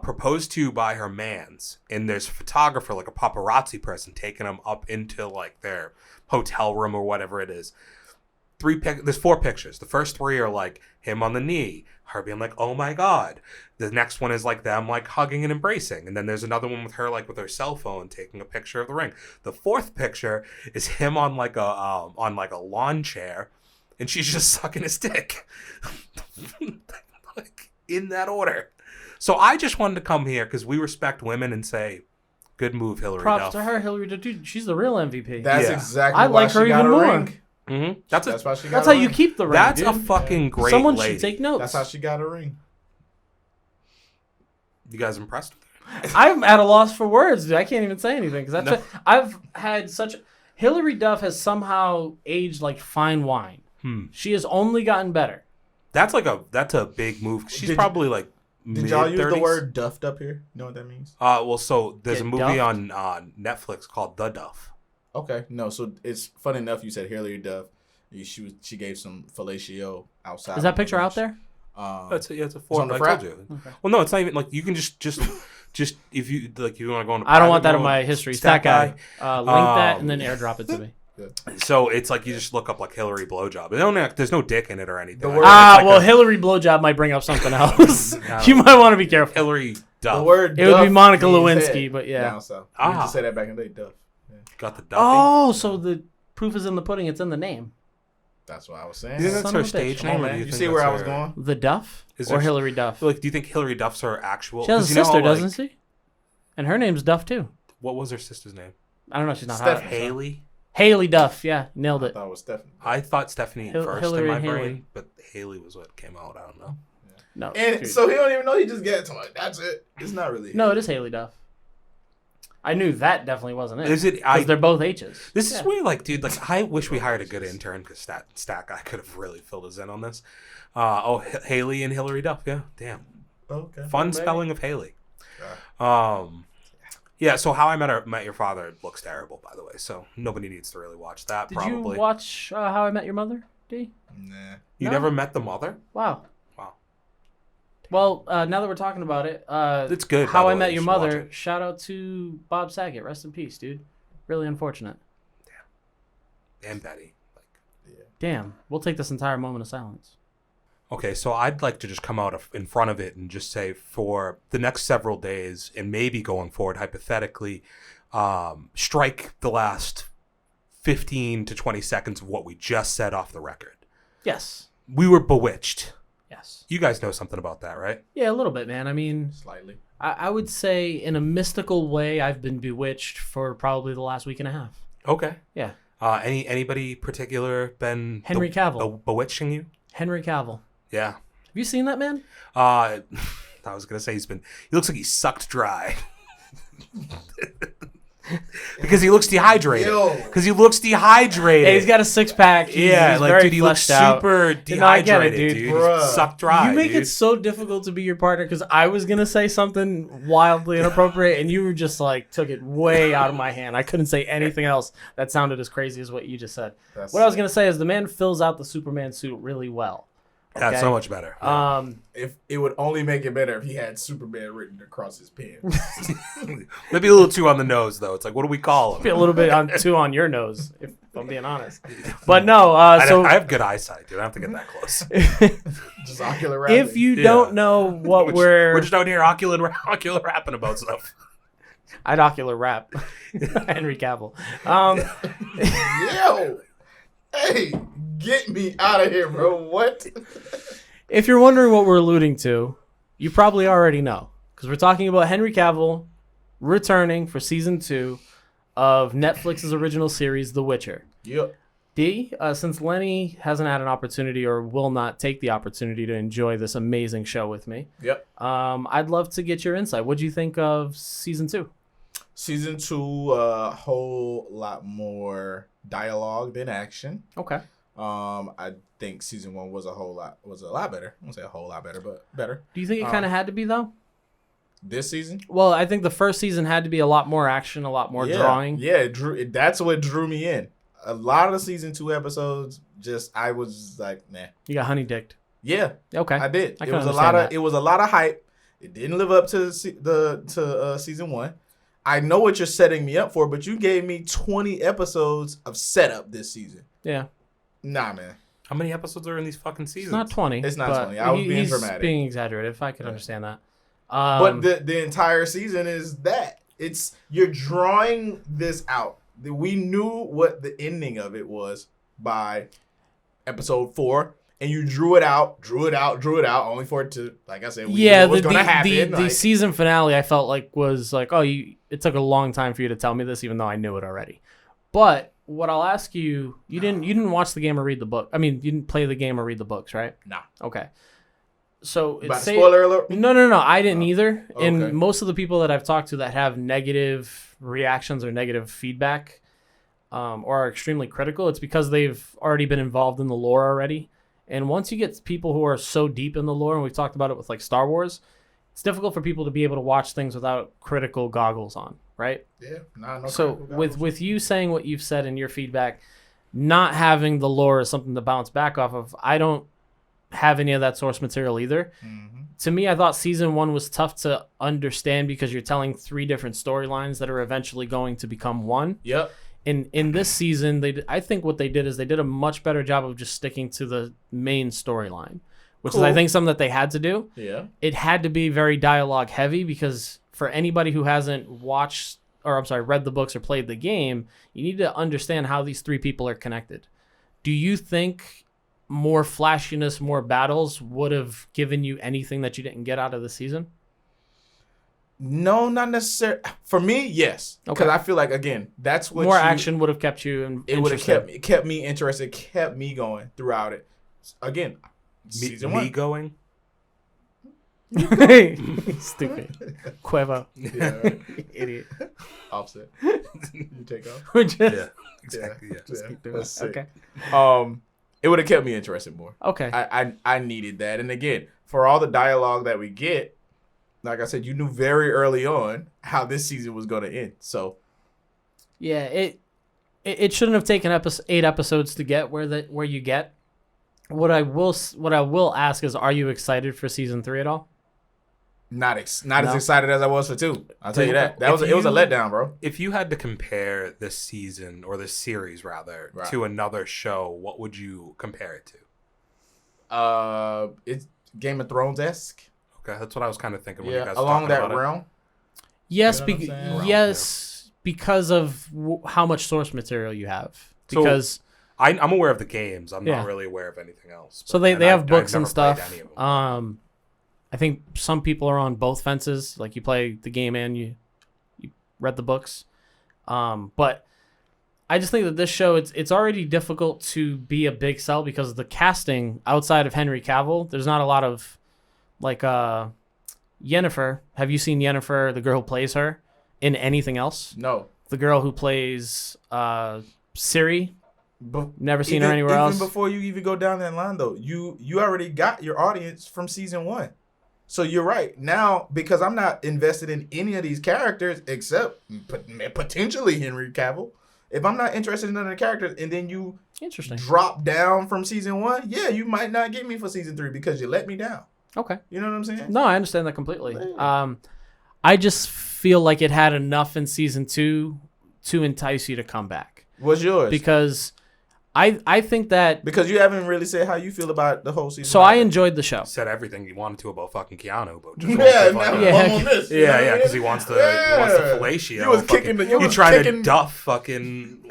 proposed to by her mans, and there's a photographer, like a paparazzi person, taking them up into like their hotel room or whatever it is. There's 4 pictures. The first 3 are like him on the knee, her being like, "Oh my god." The next one is like them like hugging and embracing, and then there's another one with her like with her cell phone taking a picture of the ring. The 4th picture is him on like a lawn chair, and she's just sucking his dick. Like in that order. So I just wanted to come here because we respect women and say, good move, Hillary Props Duff. to her, Hillary. Dude, she's the real MVP. That's Yeah. exactly I why like she her got even a more. ring. Mm-hmm. That's why she got That's a how ring. you keep the ring, That's dude. a fucking great Someone lady. should take notes. That's how she got a ring. You guys impressed? I'm at a loss for words, dude. I can't even say anything because No. I've had such. Hillary Duff has somehow aged like fine wine. She has only gotten better. That's a big move. She's Did- probably like Did y'all use the mid-30s. word duffed up here? You know what that means? Well, so there's Get a movie duffed? on Netflix called The Duff. Okay, no. So it's funny enough. You said Hillary Duff. She gave some fellatio outside. Is that on the picture out beach. there? It's a It's four. on the I frap? told you. Well, no, it's not even like you can just if you like you want to go on. I don't want that in my history. Stat guy. Link that and then Um, airdrop it to me. So it's like you just look up like Hillary blowjob. There's no dick in it or anything. The Like, word- it's like Well, a Hillary blowjob might bring up something else. No. You might want to be careful. Hillary Duff. The word It would be duff Monica means Lewinsky, head but yeah. down south. We Ah. used to say that back in the day. Duff. Yeah. Got the Duffy. Oh, so the proof is in the pudding. It's in the name. That's what I was Do saying. you think that's Son her of a bitch. stage Come on, name? Or do man. you You think see where that's I was her- going? The Duff Is or there- Hillary Duff? Like, do you think Hillary Duff's her actual? She has a 'cause you know sister, how, like, doesn't she? And her name's Duff too. What was her sister's name? I don't know. She's not Steph hot. Haley. Haley Duff. Yeah, nailed I it. thought it was Stephanie. I thought Stephanie first Hillary in my and brain, Haley. but Haley was what came out. I don't know. No, And dude. so he don't even know. He just gets to like, that's it. It's not really. No, it is Haley Duff. I knew that definitly wasn't it. Is it? Because they're both H's. This is Yeah. weird, like, dude. Like, I wish we hired a good intern because Stat guy could have really filled us in on this. Haley and Hillary Duff. Yeah, damn. Okay. Fun Maybe. spelling of Haley. Yeah. So How I Met Your Father looks terrible, by the way. So nobody needs to really watch that. Did probably. you watch How I Met Your Mother, D? Nah. You No. never met the mother? Wow. Wow. Well, now that we're talking about it, It's good. by How the I way. Met You Your should watch Mother. it. Shout out to Bob Saget. Rest in peace, dude. Really unfortunate. And Betty. Damn. We'll take this entire moment of silence. Okay, so I'd like to just come out in front of it and just say for the next several days and maybe going forward, hypothetically, strike the last 15 to 20 seconds of what we just said off the record. Yes. We were bewitched. Yes. You guys know something about that, right? Yeah, a little bit, man. I mean, Slightly. I would say in a mystical way, I've been bewitched for probably the last week and a half. Okay. Yeah. Anybody particular been Henry Cavill. bewitching you? Henry Cavill. Yeah. Have you seen that man? I was gonna say he looks like he's sucked dry. Because he looks dehydrated. Because he looks dehydrated. Yeah, he's got a 6-pack. He's like, very dude, he looks fleshed out. super dehydrated, No, I get it, dude. He's sucked dry. You make dude. it so difficult to be your partner because I was gonna say something wildly inappropriate, and you were just like took it way out of my hand. I couldn't say anything else that sounded as crazy as what you just said. What I was gonna say is the man fills out the Superman suit really well. Okay? That's so much better. If it would only make it better if he had Superman written across his pants. Maybe a little too on the nose, though. It's like, what do we call him? Be a little bit too on your nose, if I'm being honest. But no, so I have good eyesight, dude. I don't have to get that close. Just ocular rapping. if you don't know what we're just out here ocular rapping about stuff. I'd ocular rap Henry Cavill. Yo, hey, get me out of here, bro. What? If you're wondering what we're alluding to, you probably already know. Because we're talking about Henry Cavill returning for season 2 of Netflix's original series, The Witcher. Yep. D, since Lenny hasn't had an opportunity or will not take the opportunity to enjoy this amazing show with me, Yep. I'd love to get your insight. What do you think of season 2? Season 2, a whole lot more dialogue than action. Okay. I think season 1 was a lot better. I won't say a whole lot better, but better. Do you think it kind of had to be, though? This season? Well, I think the first season had to be a lot more action, a lot more drawing. Yeah, that's what drew me in. A lot of the season 2 episodes, I was like, nah. You got honey dicked. Yeah. Okay. I did. I It can was understand it was a lot of hype. It didn't live up to season 1. I know what you're setting me up for, but you gave me 20 episodes of setup this season. Yeah. Nah, man. How many episodes are in these fucking seasons? It's not 20. It's not but 20. I was being he's dramatic. being exaggerative. I could understand that. But the entire season is that. You're drawing this out. We knew what the ending of it was by episode 4. And you drew it out, only for it to, like I said, we knew what was going to happen. The season finale, I felt like was like, it took a long time for you to tell me this, even though I knew it already. But what I'll ask you, you didn't watch the game or read the book. I mean, you didn't play the game or read the books, right? No. Okay. So spoiler alert? No, I didn't either. Okay. And most of the people that I've talked to that have negative reactions or negative feedback, or are extremely critical, it's because they've already been involved in the lore already. And once you get people who are so deep in the lore, and we've talked about it with like Star Wars, it's difficult for people to be able to watch things without critical goggles on, right? Yeah. No So with you saying what you've said in your feedback, not having the lore as something to bounce back off of, I don't have any of that source material either. Mm-hmm. To me, I thought season 1 was tough to understand because you're telling 3 different storylines that are eventually going to become one. Yep. In this season, I think what they did is they did a much better job of just sticking to the main storyline, which is, I think, something that they had to do. Yeah. It had to be very dialogue heavy because for anybody who hasn't read the books or played the game, you need to understand how these 3 people are connected. Do you think more flashiness, more battles would have given you anything that you didn't get out of the season? No, not necessarily. For me, yes. Because I feel like, again, that's what more action would have kept you it would have kept me interested, kept me going throughout it. Again, season 1. Me going? Stupid. Cuevo. Yeah, right. Idiot. Offset. You take off. Yeah, exactly. Yeah. Just keep doing That's it. sick. Okay. It would have kept me interested more. Okay. I needed that. And again, for all the dialogue that we get, like I said, you knew very early on how this season was going to end. So, yeah, it shouldn't have taken 8 episodes to get where you get. What I will ask is, are you excited for season 3 at all? not as excited as I was for 2. I'll tell you that. It was a letdown, bro. If you had to compare this season or this series rather to another show, what would you compare it to? It's Game of Thrones-esque. Okay, that's what I was kind of thinking when you guys were along talking that about realm. Yes, You know what I'm saying? yes, because of how much source material you have. Because I'm aware of the games. I'm Yeah. not really aware of anything else. so they have books I've and never played stuff. any of them. I think some people are on both fences. Like you play the game and you read the books. But I just think that this show, it's already difficult to be a big sell because of the casting outside of Henry Cavill. There's not a lot of like Yennefer. Have you seen Yennefer, the girl who plays her, in anything else? No. The girl who plays Ciri. Never seen even, her anywhere else. Even before you even go down that line, though, you already got your audience from season 1. So you're right. Now, because I'm not invested in any of these characters except potentially Henry Cavill, if I'm not interested in none of the characters and then you drop down from season 1, yeah, you might not get me for season 3 because you let me down. Okay. You know what I'm saying? No, I understand that completely. Yeah. I just feel like it had enough in season 2 to entice you to come back. What's yours? Because I think that... Because you haven't really said how you feel about the whole season. So I enjoyed the show. Said everything he wanted to about fucking Keanu, but just yeah, because he wants to fellatio. He was kicking the... You trying to duff fucking...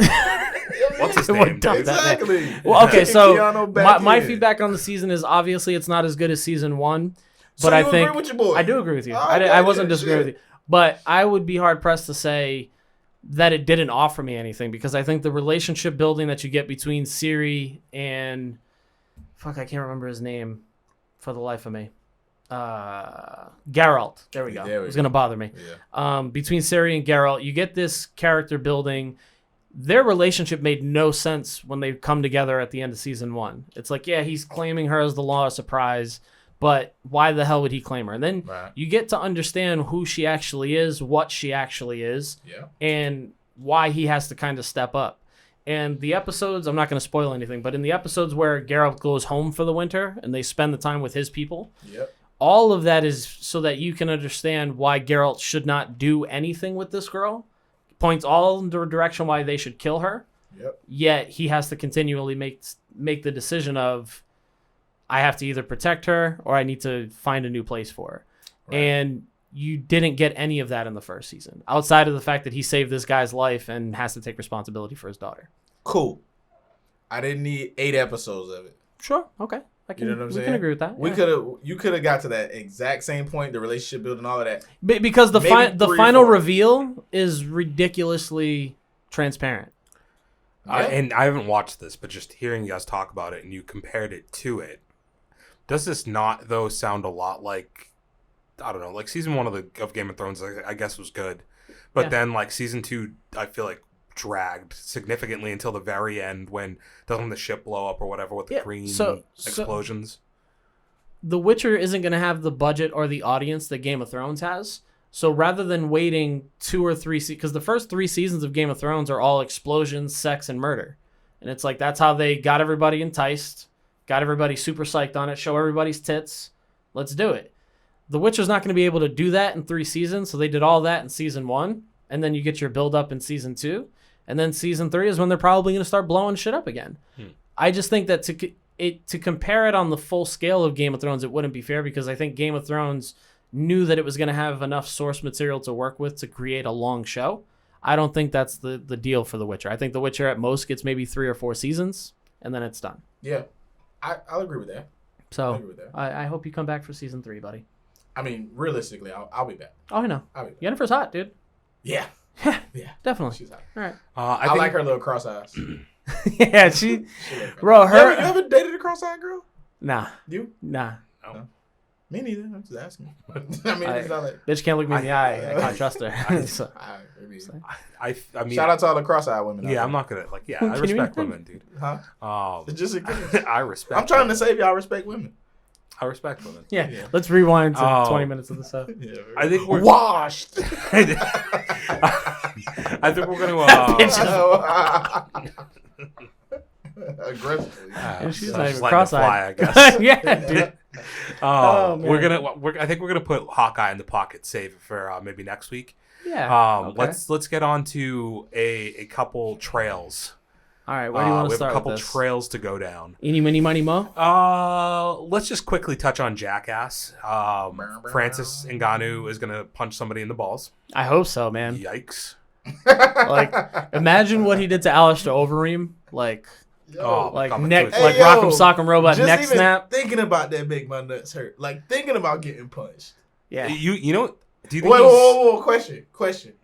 What's his name? Exactly. Well, okay, so my feedback on the season is obviously it's not as good as season 1, but so I think agree with your boy. I do agree with you. I wasn't disagreeing with you, but I would be hard pressed to say that it didn't offer me anything because I think the relationship building that you get between Ciri and I can't remember his name for the life of me. Geralt. There we go. It's gonna bother me. Yeah. Between Ciri and Geralt, you get this character building. Their relationship made no sense when they come together at the end of season 1. It's like, yeah, he's claiming her as the law of surprise, but why the hell would he claim her? And then you get to understand who she actually is, what she actually is, and why he has to kind of step up. And the episodes, I'm not going to spoil anything, but in the episodes where Geralt goes home for the winter and they spend the time with his people, all of that is so that you can understand why Geralt should not do anything with this girl. Points all in the direction why they should kill her. Yet he has to continually make the decision of, I have to either protect her or I need to find a new place for her. And you didn't get any of that in the first season, outside of the fact that he saved this guy's life and has to take responsibility for his daughter. Cool. I didn't need 8 episodes of it. Sure. Okay. You know what I'm saying? We can agree with that. You could have got to that exact same point, the relationship building, all of that. Because the final reveal is ridiculously transparent. And I haven't watched this, but just hearing you guys talk about it and you compared it to it, does this not, though, sound a lot like, I don't know, like season 1 of Game of Thrones, I guess was good. But then, like, season 2, I feel like dragged significantly until the very end when doesn't the ship blow up or whatever with the green explosions. The Witcher isn't going to have the budget or the audience that Game of Thrones has. So rather than waiting 2 or 3 seasons, because the first 3 seasons of Game of Thrones are all explosions, sex, and murder. And it's like, that's how they got everybody enticed, got everybody super psyched on it, show everybody's tits. Let's do it. The Witcher's not going to be able to do that in 3 seasons, so they did all that in season 1, and then you get your build up in season 2, and then season 3 is when they're probably going to start blowing shit up again. I just think that to compare it on the full scale of Game of Thrones, it wouldn't be fair because I think Game of Thrones knew that it was going to have enough source material to work with to create a long show. I don't think that's the deal for The Witcher. I think The Witcher at most gets maybe 3 or 4 seasons, and then it's done. Yeah, I'll agree with that. So I hope you come back for season 3, buddy. I mean, realistically, I'll be back. Oh, I know. Yennefer's hot, dude. Yeah. Yeah, definitely. She's hot. All right. I like her little cross eyes. Yeah, she bro, her. You ever dated a cross-eyed girl? Nah. You? Nah. No. Me neither. I'm just asking. I mean, it's not like... Bitch can't look me in the eye. I can't trust her. I mean, shout out to all the cross-eyed women. Yeah, I'm not gonna I respect women, dude. Huh? It's just I respect. I'm trying to say y'all respect women. I respect women. Yeah. Let's rewind to 20 minutes of the stuff. Yeah, I think we're washed. I think we're gonna. Aggressively. She's not even cross-eyed. cross-eyed. I guess. Yeah, dude. I think we're gonna put Hawkeye in the pocket, save it for maybe next week. Yeah. Let's get on to a couple trails. All right, where do you want to start? We have a couple with this? trails to go down. Eeny, miny, money, mo? Let's just quickly touch on Jackass. Francis Ngannou is gonna punch somebody in the balls. I hope so, man. Yikes! Like, imagine what he did to Alistair Overeem. Like, neck, like Rock'em Sock'em Robot just neck even snap. Thinking about that make my nuts hurt. Like thinking about getting punched. Yeah. You know? Do you think? Whoa! Question.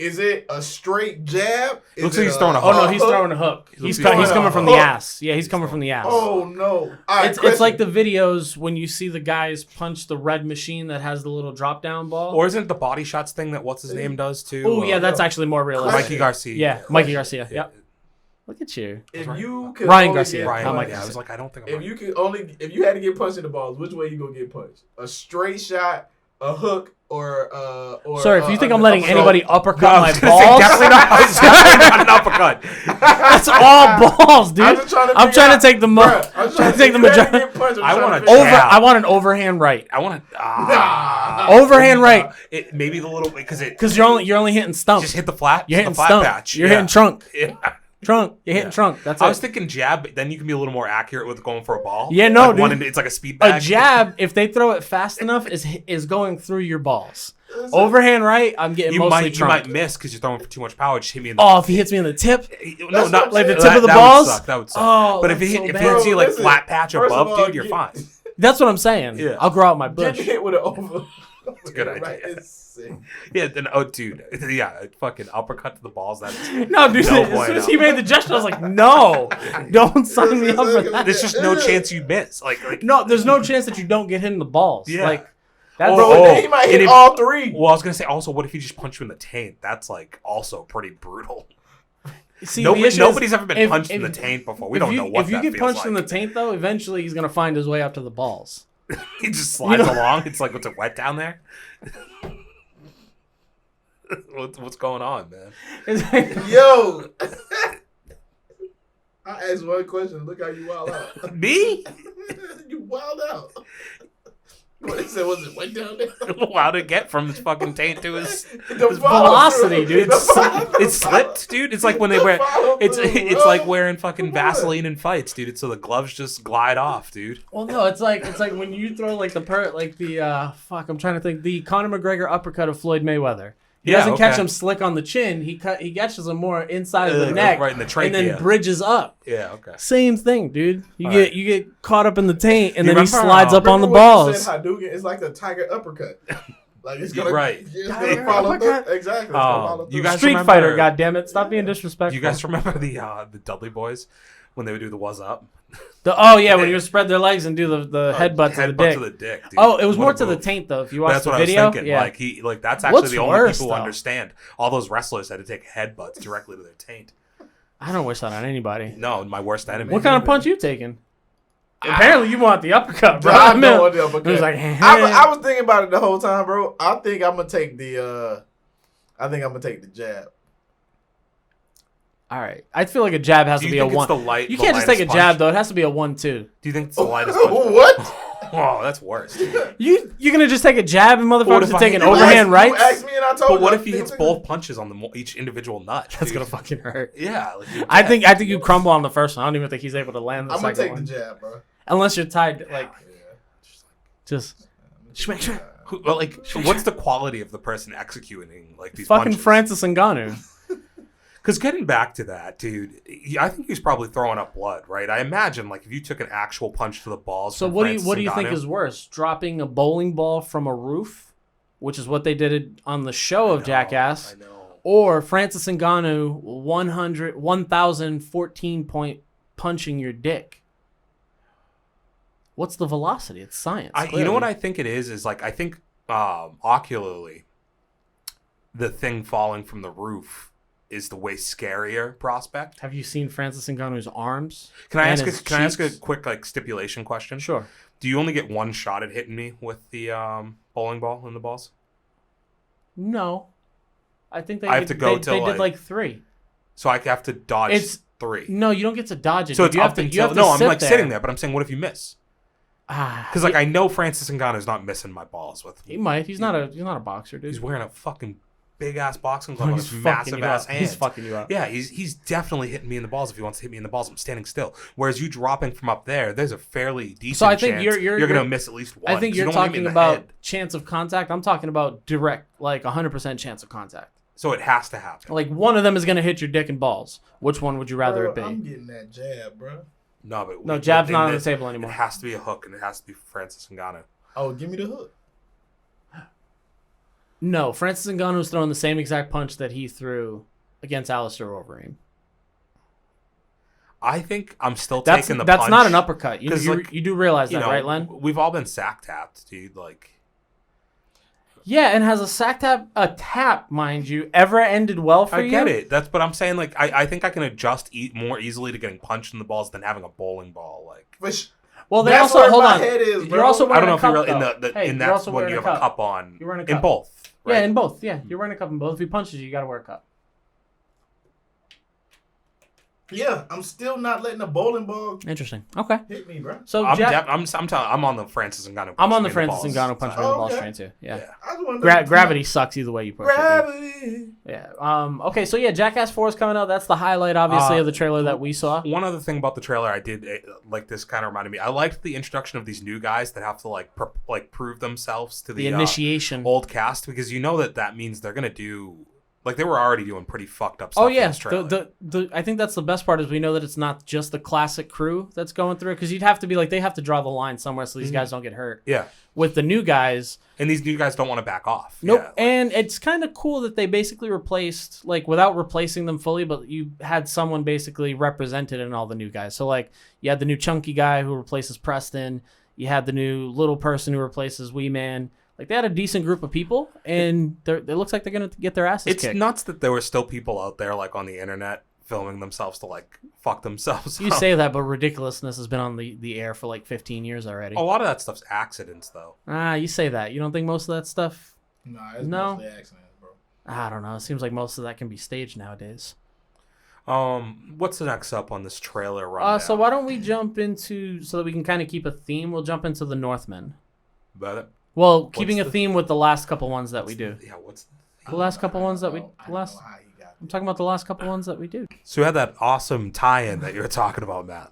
Is it a straight jab? Looks like he's throwing a Oh hook. no, he's throwing a hook. He's throwing coming a from the hook. ass. Yeah, he's coming from the ass. Oh no! All right, It's like the videos when you see the guys punch the red machine that has the little drop down ball. Or isn't it the body shots thing that what's his name does too? Oh yeah, that's actually more realistic. Mikey Garcia. Yeah, Mikey Garcia. Yep. Look at you. If you could Ryan only Garcia. get Ryan, Not Mike yeah, I Garcia. was like, I don't think I'm if you had to get punched in the balls, which way you gonna get punched? A straight shot, a hook, or Sorry, if you think I'm an letting uppercut? anybody uppercut No, I my was gonna say, balls, definitely not. I was definitely not an uppercut. that's all balls, dude. I'm just trying to I'm figure trying out- to take the Bruh, I'm trying to take the if you had to majority. get punched, I'm I trying want to a figure Over, out- jab. I want an overhand right. I want to Overhand right, It maybe the little because it because you're only hitting stump. just hit the flat. You're hitting the flat stump. patch. You're Yeah. hitting trunk. Yeah. Trunk. You're hitting Yeah. trunk. That's I it. was thinking jab, but then you can be a little more accurate with going for a ball. Yeah, no, Like dude. it's like a speed A bag. jab, if they throw it fast enough, is going through your balls. Overhand right, I'm getting You mostly might trunk. miss because you're throwing for too much power. Just hit me in the Oh, if he hits me in the tip, no, That's not what like the I'm tip saying. of the that balls. Would suck. That would suck. Oh, but if that's he so if bad. he hits you like Listen, flat patch first of above, all, dude, you're fine. That's what I'm saying. Yeah. I'll grow out my Getting bush. hit with an over. That's a good idea. Right, it's sick. Yeah, then dude, yeah, a fucking uppercut to the balls. That's No, dude. No as soon bueno. as he made the gesture, I was like, no, don't sign me up for that. there's just no chance you miss. Like No, there's no chance that you don't get hit in the balls. Yeah. Like that's Bro, Oh, he might and hit if- all three. Well, I was gonna say also, what if he just punched you in the taint? That's like also pretty brutal. See, the issue is, Nobody's ever been if- punched if- in the taint before. We if don't you, know what if you that get feels punched like. in the taint, though, eventually he's gonna find his way up to the balls. He just slides You know- along. It's like, what's it wet down there? What's going on, man? It's like, Yo. I asked one question. Look how you wild out. Me? You wild out. What he said, was it went down there? How'd it get from his fucking taint to his The velocity, dude. it slipped, dude? It's like when they wear it's like wearing fucking Vaseline in fights, dude. It's so the gloves just glide off, dude. well, no, it's like when you throw like I'm trying to think, the Conor McGregor uppercut of Floyd Mayweather. He Yeah, doesn't catch okay. him slick on the chin. He catches him more inside of the Like neck, right in the and trachea. then bridges up. Yeah, okay. Same thing, dude. You All get right. you get caught up in the taint, and You then he remember, slides up on the balls. Hadouken, it's like a tiger uppercut. Like it's You're gonna, right. It's Tiger gonna follow uppercut? through. Exactly. It's gonna follow you through. guys Street remember- Fighter, goddammit. Stop being disrespectful. Do you guys remember the Dudley Boys when they would do the was up? Oh yeah, when you would spread their legs and do the headbutt to the dick. To the dick, dude. Oh, it was What more a to the move. taint though. If you watch That's the what video, I was thinking. yeah. That's actually What's the only worse, people who though? understand. All those wrestlers had to take headbutts directly to their taint. I don't wish that on anybody. No, my worst enemy. What kind of punch you taking? Apparently, you want the uppercut, bro. Bro, I mean, know what the uppercut. it was like, I was thinking about it the whole time, bro. I think I'm gonna take the jab. all right. I feel like a jab has Do to you be a think it's one. the light? You the can't just take a lightest jab punch? though. It has to be a 1-2. Do you think it's the lightest punch? What? Oh, that's worse. You're gonna just take a jab and What motherfuckers if to I take hit an you? overhand You right? asked me and I told But you. what I if he think hits I'm both punches on each individual nut? That's dude? gonna fucking hurt. Yeah. Like, I think you crumble on the first one. I don't even think he's able to land the gonna second take one. the jab, bro. Unless you're tied, like Yeah. just Well, like, what's the quality of the person executing like these fucking punches? Francis Ngannou. Because getting back to that, dude, I think he's probably throwing up blood, right? I imagine, like, if you took an actual punch to the balls. So from what do Francis you think Ngannou- is worse? Dropping a bowling ball from a roof, which is what they did on the show of Jackass, I know. or Francis Ngannou 1,014 point punching your dick? What's the velocity? It's science. You know what I think it is like I think ocularly, the thing falling from the roof is the way scarier prospect. Have you seen Francis Ngannou's arms? Can I and ask? his Can I ask a cheeks? quick like stipulation question? Sure. Do you only get one shot at hitting me with the bowling ball in the balls? No. I think they I have to go they till, did like 3. So I have to dodge It's- 3. No, you don't get to dodge it. So dude. it's you up have to, until you have to no. I'm sit like there. sitting there, but I'm saying, what if you miss? Ah, Because like I know Francis Ngannou's not missing my balls with. he might. He's not a boxer, dude. He's wearing a fucking big ass boxing glove on He's his fucking massive you ass up. hands. He's fucking you up. Yeah, he's definitely hitting me in the balls if he wants to hit me in the balls. I'm standing still. Whereas you dropping from up there, there's a fairly decent So I think chance you're gonna miss at least one. I think 'cause you're you don't wanna hit me talking in the about head. chance of contact. I'm talking about direct, like 100% chance of contact. So it has to happen. Like one of them is gonna hit your dick and balls. Which one would you rather it be? I'm getting that jab, bro. No, but No, jab's in not on the this, table anymore. It has to be a hook, and it has to be Francis Ngannou. Oh, give me the hook. No, Francis Ngannou's throwing the same exact punch that he threw against Alistair Overeem. I think I'm still taking the punch. That's not an uppercut. You do realize that, you know, right, Len? We've all been sack tapped, dude. Like, yeah, and has a tap, mind you, ever ended well for you? I get it. But I'm saying, like, I think I can adjust more easily to getting punched in the balls than having a bowling ball. Like, well, they that's also where my head is, bro. You're also I wearing don't know a cup, if you're in that when you have a cup on. You're wearing a cup. In both. Right? Yeah, in both. Yeah, you're wearing a cup in both. If he punches you, you got to wear a cup. Yeah, I'm still not letting a bowling ball Interesting. Okay. hit me, bro. So I'm on the Francis Ngannou. I'm on the Francis Ngannou punch me in the balls train too. Yeah. Gravity sucks either way you push Gravity. it. Yeah. Okay. So yeah, Jackass 4 is coming out. That's the highlight, obviously, of the trailer that we saw. One other thing about the trailer, I did like this kind of reminded me. I liked the introduction of these new guys that have to prove themselves to the initiation old cast, because you know that means they're gonna do. Like, they were already doing pretty fucked up stuff. Oh yeah, in this trailer. I think that's the best part is we know that it's not just the classic crew that's going through, because you'd have to be like, they have to draw the line somewhere so these guys don't get hurt. Yeah. With the new guys, and these new guys don't want to back off. Nope. Yeah, and it's kind of cool that they basically replaced, like, without replacing them fully, but you had someone basically represented in all the new guys. So like, you had the new chunky guy who replaces Preston. You had the new little person who replaces Wee Man. Like, they had a decent group of people, and it looks like they're going to get their asses kicked. It's nuts that there were still people out there, like, on the internet filming themselves to, like, fuck themselves You up. say that, but ridiculousness has been on the air for, like, 15 years already. A lot of that stuff's accidents, though. You say that. You don't think most of that stuff... Nah, it's mostly accidents, bro. I don't know. It seems like most of that can be staged nowadays. What's the next up on this trailer rundown? So why don't we jump into... So that we can kind of keep a theme, we'll jump into the Northman. About it? Well, keeping a theme with the last couple ones that we do. Yeah, what's the last couple ones that we... I'm talking about the last couple ones that we do. So we had that awesome tie-in that you were talking about, Matt.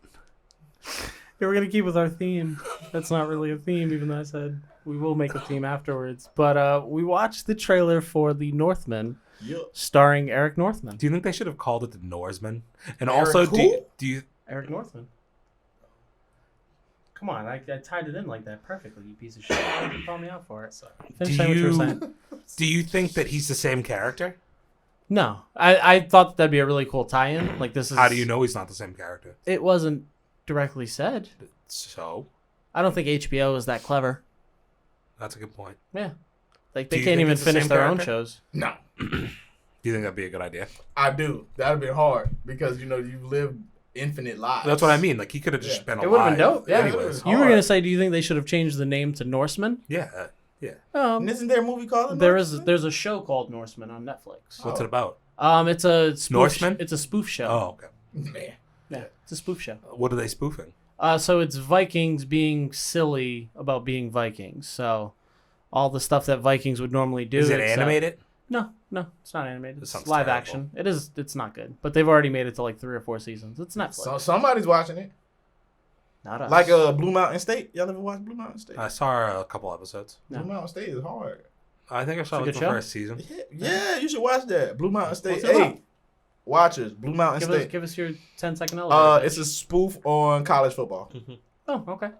Yeah, we're going to keep with our theme. That's not really a theme, even though I said we will make a theme afterwards. But we watched the trailer for The Northman, starring Eric Northman. Do you think they should have called it The Norseman? And also, do you... Eric Northman. Come on, I tied it in like that perfectly, you piece of shit. Why did you call me out for it? Finish saying what you were saying. Do you think that he's the same character? No. I thought that'd be a really cool tie-in. Like, this is... How do you know he's not the same character? It wasn't directly said. So? I don't think HBO is that clever. That's a good point. Yeah. Like, they can't even finish their own shows. No. Do you think that'd be a good idea? I do. That'd be hard because, you've lived infinite lives. That's what I mean. Like, he could have just been alive. It would have been dope. Yeah. Anyways. You were going to say, do you think they should have changed the name to Norseman? Yeah. Yeah. Isn't there a movie called There's a show called Norseman on Netflix. What's it about? It's a spoof Norseman? It's a spoof show. Oh, okay. Man. Yeah, it's a spoof show. What are they spoofing? So it's Vikings being silly about being Vikings. So all the stuff that Vikings would normally do. Is it animated? No, it's not animated. It's sounds live terrible. action. It's not good. But they've already made it to like 3 or 4 seasons. It's Netflix. So somebody's watching it. Not us. Like Blue Mountain State. Y'all ever watch Blue Mountain State? I saw a couple episodes. No. Blue Mountain State is hard. I think I saw It's a the good show? first season. Yeah, you should watch that. Blue Mountain State. What's it about? Hey, watchers, Blue Mountain State. Give us your 10-second elevator. It's a spoof on college football. Oh, okay.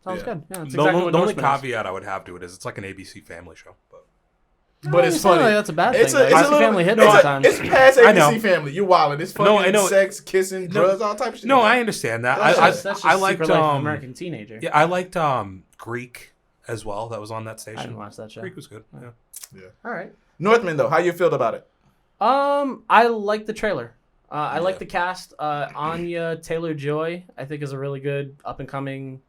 Sounds Yeah. good. Yeah, that's The exactly what only Norseman is. caveat I would have to it is it's like an ABC family show. But it's funny. Like that's a bad thing. It's a though. little Family hit it's sometimes. It's past I know. ABC Family. You're wilding. It's funny. No, I know. Sex, kissing, drugs, all type of shit. No, I understand that. That's just I liked Secret Life of an American Teenager. Yeah, I liked Greek as well. That was on that station. I didn't watch that show. Greek was good. Yeah. All right. Northman though, how you feel about it? I like the trailer. I like the cast. Anya Taylor-Joy, I think, is a really good up and coming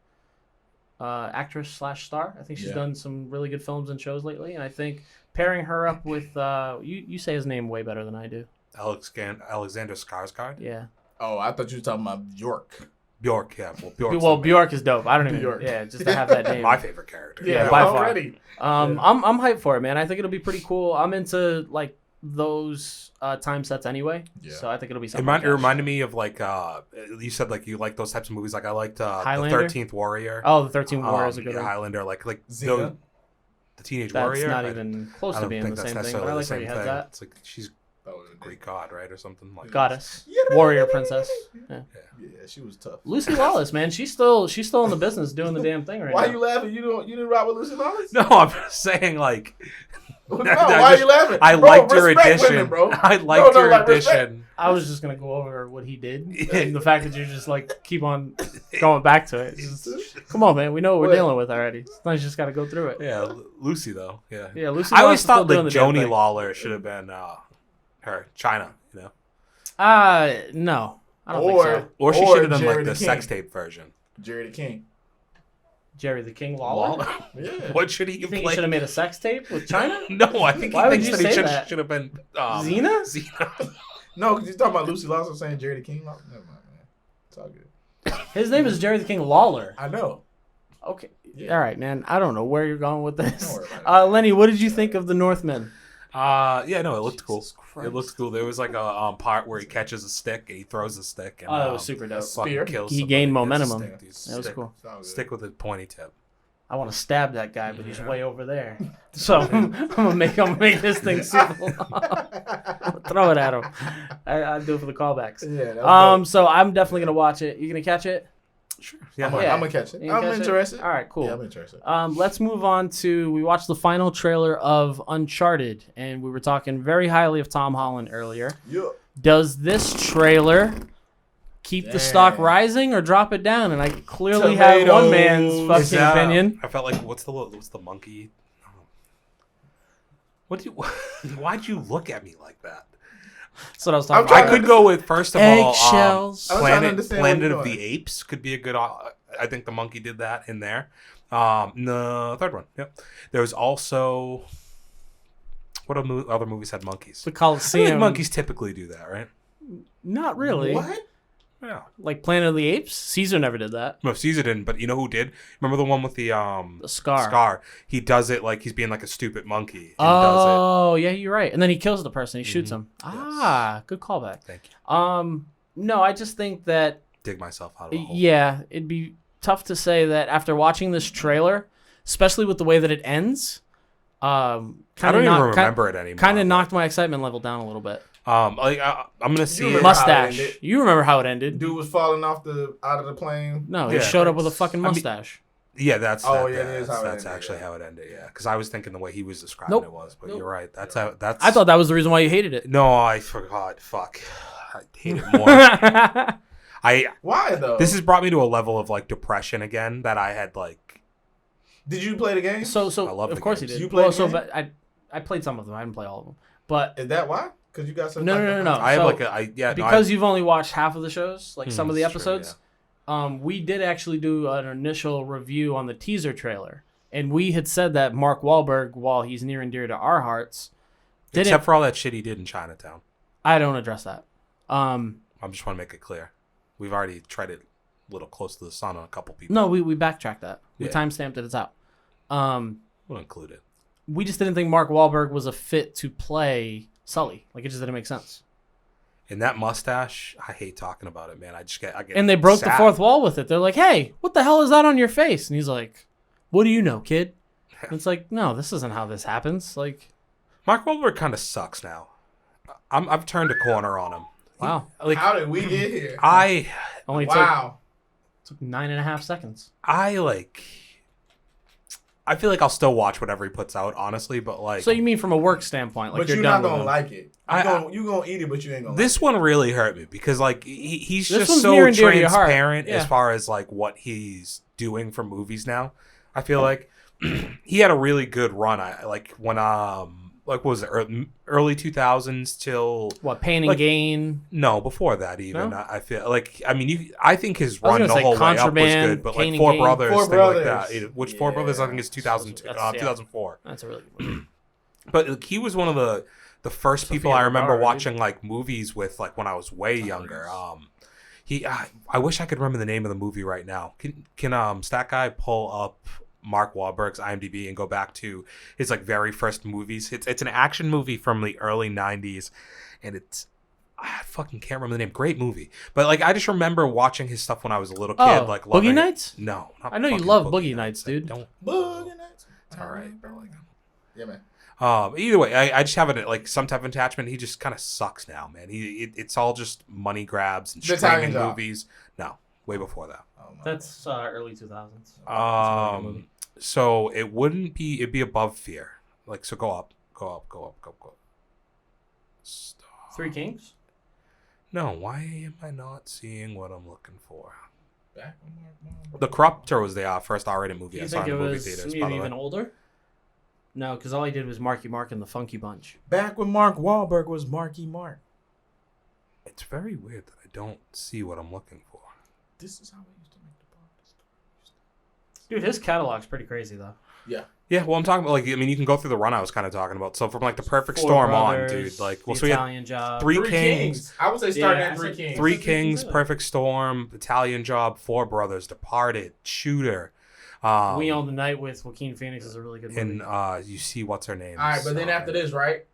actress / star. I think she's done some really good films and shows lately, and I think pairing her up with you say his name way better than I do. Alexander Skarsgård. Yeah. Oh, I thought you were talking about York. Bjork, yeah. Well, Bjork is dope. I don't even. Bjork. Yeah, just to have that name. My favorite character. Yeah, by far. already. I'm hyped for it, man. I think it'll be pretty cool. I'm into like those time sets anyway. Yeah. So I think it'll be something. It reminded me of like you said like you like those types of movies. Like I liked the Highlander? 13th Warrior. Oh, the 13th Warrior is a good one. Highlander, like Xena? the Teenage That's Warrior. not even close I to don't being think the that's same thing. But I necessarily like the where same you had thing. that. It's like she's a Greek god, right, or something like Goddess, warrior princess. Yeah. Yeah, she was tough. Lucy Lawless, man, she's still in the business doing the damn thing right Why now. you laughing? You didn't ride with Lucy Lawless? No, I'm just saying like No, why are you laughing? I Bro, liked your respect addition. women, bro. I liked No, your like, addition. respect. I was just gonna go over what he did, and the fact that you just like keep on going back to it. It's just, come on, man. We know what we're dealing with already. Sometimes you just got to go through it. Yeah, Lucy though. Yeah, Yeah. Lucy. I always Lawless is still thought like doing the damn Joni thing. Lawler should have been her China. You know, No, I don't think so. or she should have done Jerry like the the sex King. tape version. Jerry the King. Jerry the King Lawler. Yeah. What should he You think he play? should have made a sex tape with China? No, I think Why he would thinks you that he say that? should have been Xena? Xena. No, because you're talking about Lucy Lawson saying Jerry the King. Never mind, man. It's all good. His name is Jerry the King Lawler. I know. Okay. Yeah. All right, man. I don't know where you're going with this. Don't worry about it. Lenny, what did you think of the Northman? Yeah, no, it looked cool. Jesus Christ. It looked cool. There was like a part where he catches a stick and he throws the stick and That was super dope. fucking Spear. kills He somebody. gained It's a momentum. stick. That was Stick- cool. It's all good. Stick with a pointy tip. I want to stab that guy, but he's Yeah. way over there. So I'm gonna make this thing super long. Throw it at him. I do it for the callbacks. Yeah. That's dope. So I'm definitely gonna watch it. You gonna catch it? Sure. I'm Yeah. gonna catch it. You gonna I'm catch it? interested. All right, cool. Yeah, I'm interested. Let's move on to we watched the final trailer of Uncharted, and we were talking very highly of Tom Holland earlier. Yeah. Does this trailer keep the stock Damn. rising or drop it down? And I clearly have one man's Tomatoes. Is fucking that, opinion. I felt like what's the monkey? What do you? Why'd you look at me like that? That's what I was talking I'm about. trying I could go with first of all, Eggshells. I'm trying to understand what Planet you're of doing. the Apes could be a good. I think the monkey did that in there. The third one. Yep. There was also what other movies had monkeys? The I think Coliseum. monkeys typically do that, right? Not really. What? Yeah. Like Planet of the Apes? Caesar never did that. No, Caesar didn't, but you know who did? Remember the one with the The Scar. Scar. He does it like he's being like a stupid monkey. And does Oh, yeah, you're right. And then he kills the person. He shoots him. Ah, good callback. it. Thank you. No, I just think that Dig myself out of a hole. yeah, it'd be tough to say that after watching this trailer, especially with the way that it ends. I don't even remember it anymore. Kind of knocked my excitement level down a little bit. I'm gonna see You it. remember how it Mustache. ended? You remember how it ended? Dude was falling out of the plane. No, he Yeah. showed up with a fucking I mean, mustache. Yeah, that's Oh, that, yeah, it is how it that's ended, actually yeah. how it ended. Yeah, because I was thinking the way he was describing Nope. it was, but Nope. you're right. That's how. That's. I thought that was the reason why you hated it. No, I forgot. Fuck. I hate it more. Why though? This has brought me to a level of like depression again that I had like. Did you play the game? so I love of the course he games. did. You played well, the so game? but I played some of them. I didn't play all of them. But Is that why? Because you got some. No. I have So, like a yeah. because you've only watched half of the shows, like some of the it's true, episodes, we did actually do an initial review on the teaser trailer, and we had said that Mark Wahlberg, while he's near and dear to our hearts, except for all that shit he did in Chinatown. I don't address that. I just want to make it clear. We've already tried it a little close to the sun on a couple people. No, we backtracked that. We Yeah. timestamped that it's out. We'll include it. We just didn't think Mark Wahlberg was a fit to play Sully. Like, it just didn't make sense. And that mustache, I hate talking about it, man. I get. And they broke the sad. fourth wall with it. They're like, hey, what the hell is that on your face? And he's like, what do you know, kid? And it's like, no, this isn't how this happens. Like, Mark Wahlberg kind of sucks now. I've turned a corner on him. wow. Like How did we get here? I Only Wow. took 9.5 seconds. I feel like I'll still watch whatever he puts out, honestly. But like, So you mean from a work standpoint? Like, But you're you're done not gonna with like it. You gonna eat it, but you ain't gonna. this one really hurt me because like he's This just one's so near and dear to your heart. transparent Yeah. as far as like what he's doing for movies now. I feel like he had a really good run. I like when like what was it early 2000s till what, Pain and like, Gain? no, before that even. No? I feel like I think his I was run gonna the say whole way up was Contraband, good, but Cain like and Four Gain. Brothers, Four thing Brothers. like that. Which Four Brothers I think is 2002, That's- yeah. 2004. That's a really good movie. But like, he was one of the first Sophia people I remember Vergara, watching like movies with, like when I was way younger. I wish I could remember the name of the movie right now. Can Stat Guy pull up Mark Wahlberg's IMDb and go back to his like very first movies? It's an action movie from the early 90s, and I fucking can't remember the name. Great movie, but like I just remember watching his stuff when I was a little kid. Oh, Like Boogie loving it. Nights? No, not I know you fucking love Boogie Nights, dude. Don't. Boogie Nights. It's all right, but like. Yeah, man. Either way, I just have it like some type of attachment. He just kind of sucks now, man. It's all just money grabs and The Italian streaming Job. movies. No, way before that. Oh, my That's early 2000s. So it'd be above Fear. Like, so go Stop. Three Kings? No, why am I not seeing what I'm looking for? Back when Mark The Corruptor was the first R-rated movie Do I you saw think in it the movie was theaters, maybe by the way. even older? No, because all he did was Marky Mark and the Funky Bunch. Back when Mark Wahlberg was Marky Mark. It's very weird that I don't see what I'm looking for. This is how we used to make the podcast. Dude, his catalog's pretty crazy, though. Yeah. Yeah, well, I'm talking about, like, I mean, you can go through the run I was kind of talking about. So from, like, The Perfect Four Storm Brothers, on, dude. Like, well, The so we had Italian Job. Three Kings. I would say starting Yeah, at I Three said- Kings. Three That's what you Kings, said. Perfect Storm, Italian Job, Four Brothers, Departed, Shooter. We Own the Night with Joaquin Phoenix is a really good movie. And you see what's her name. All right, but then after this, right?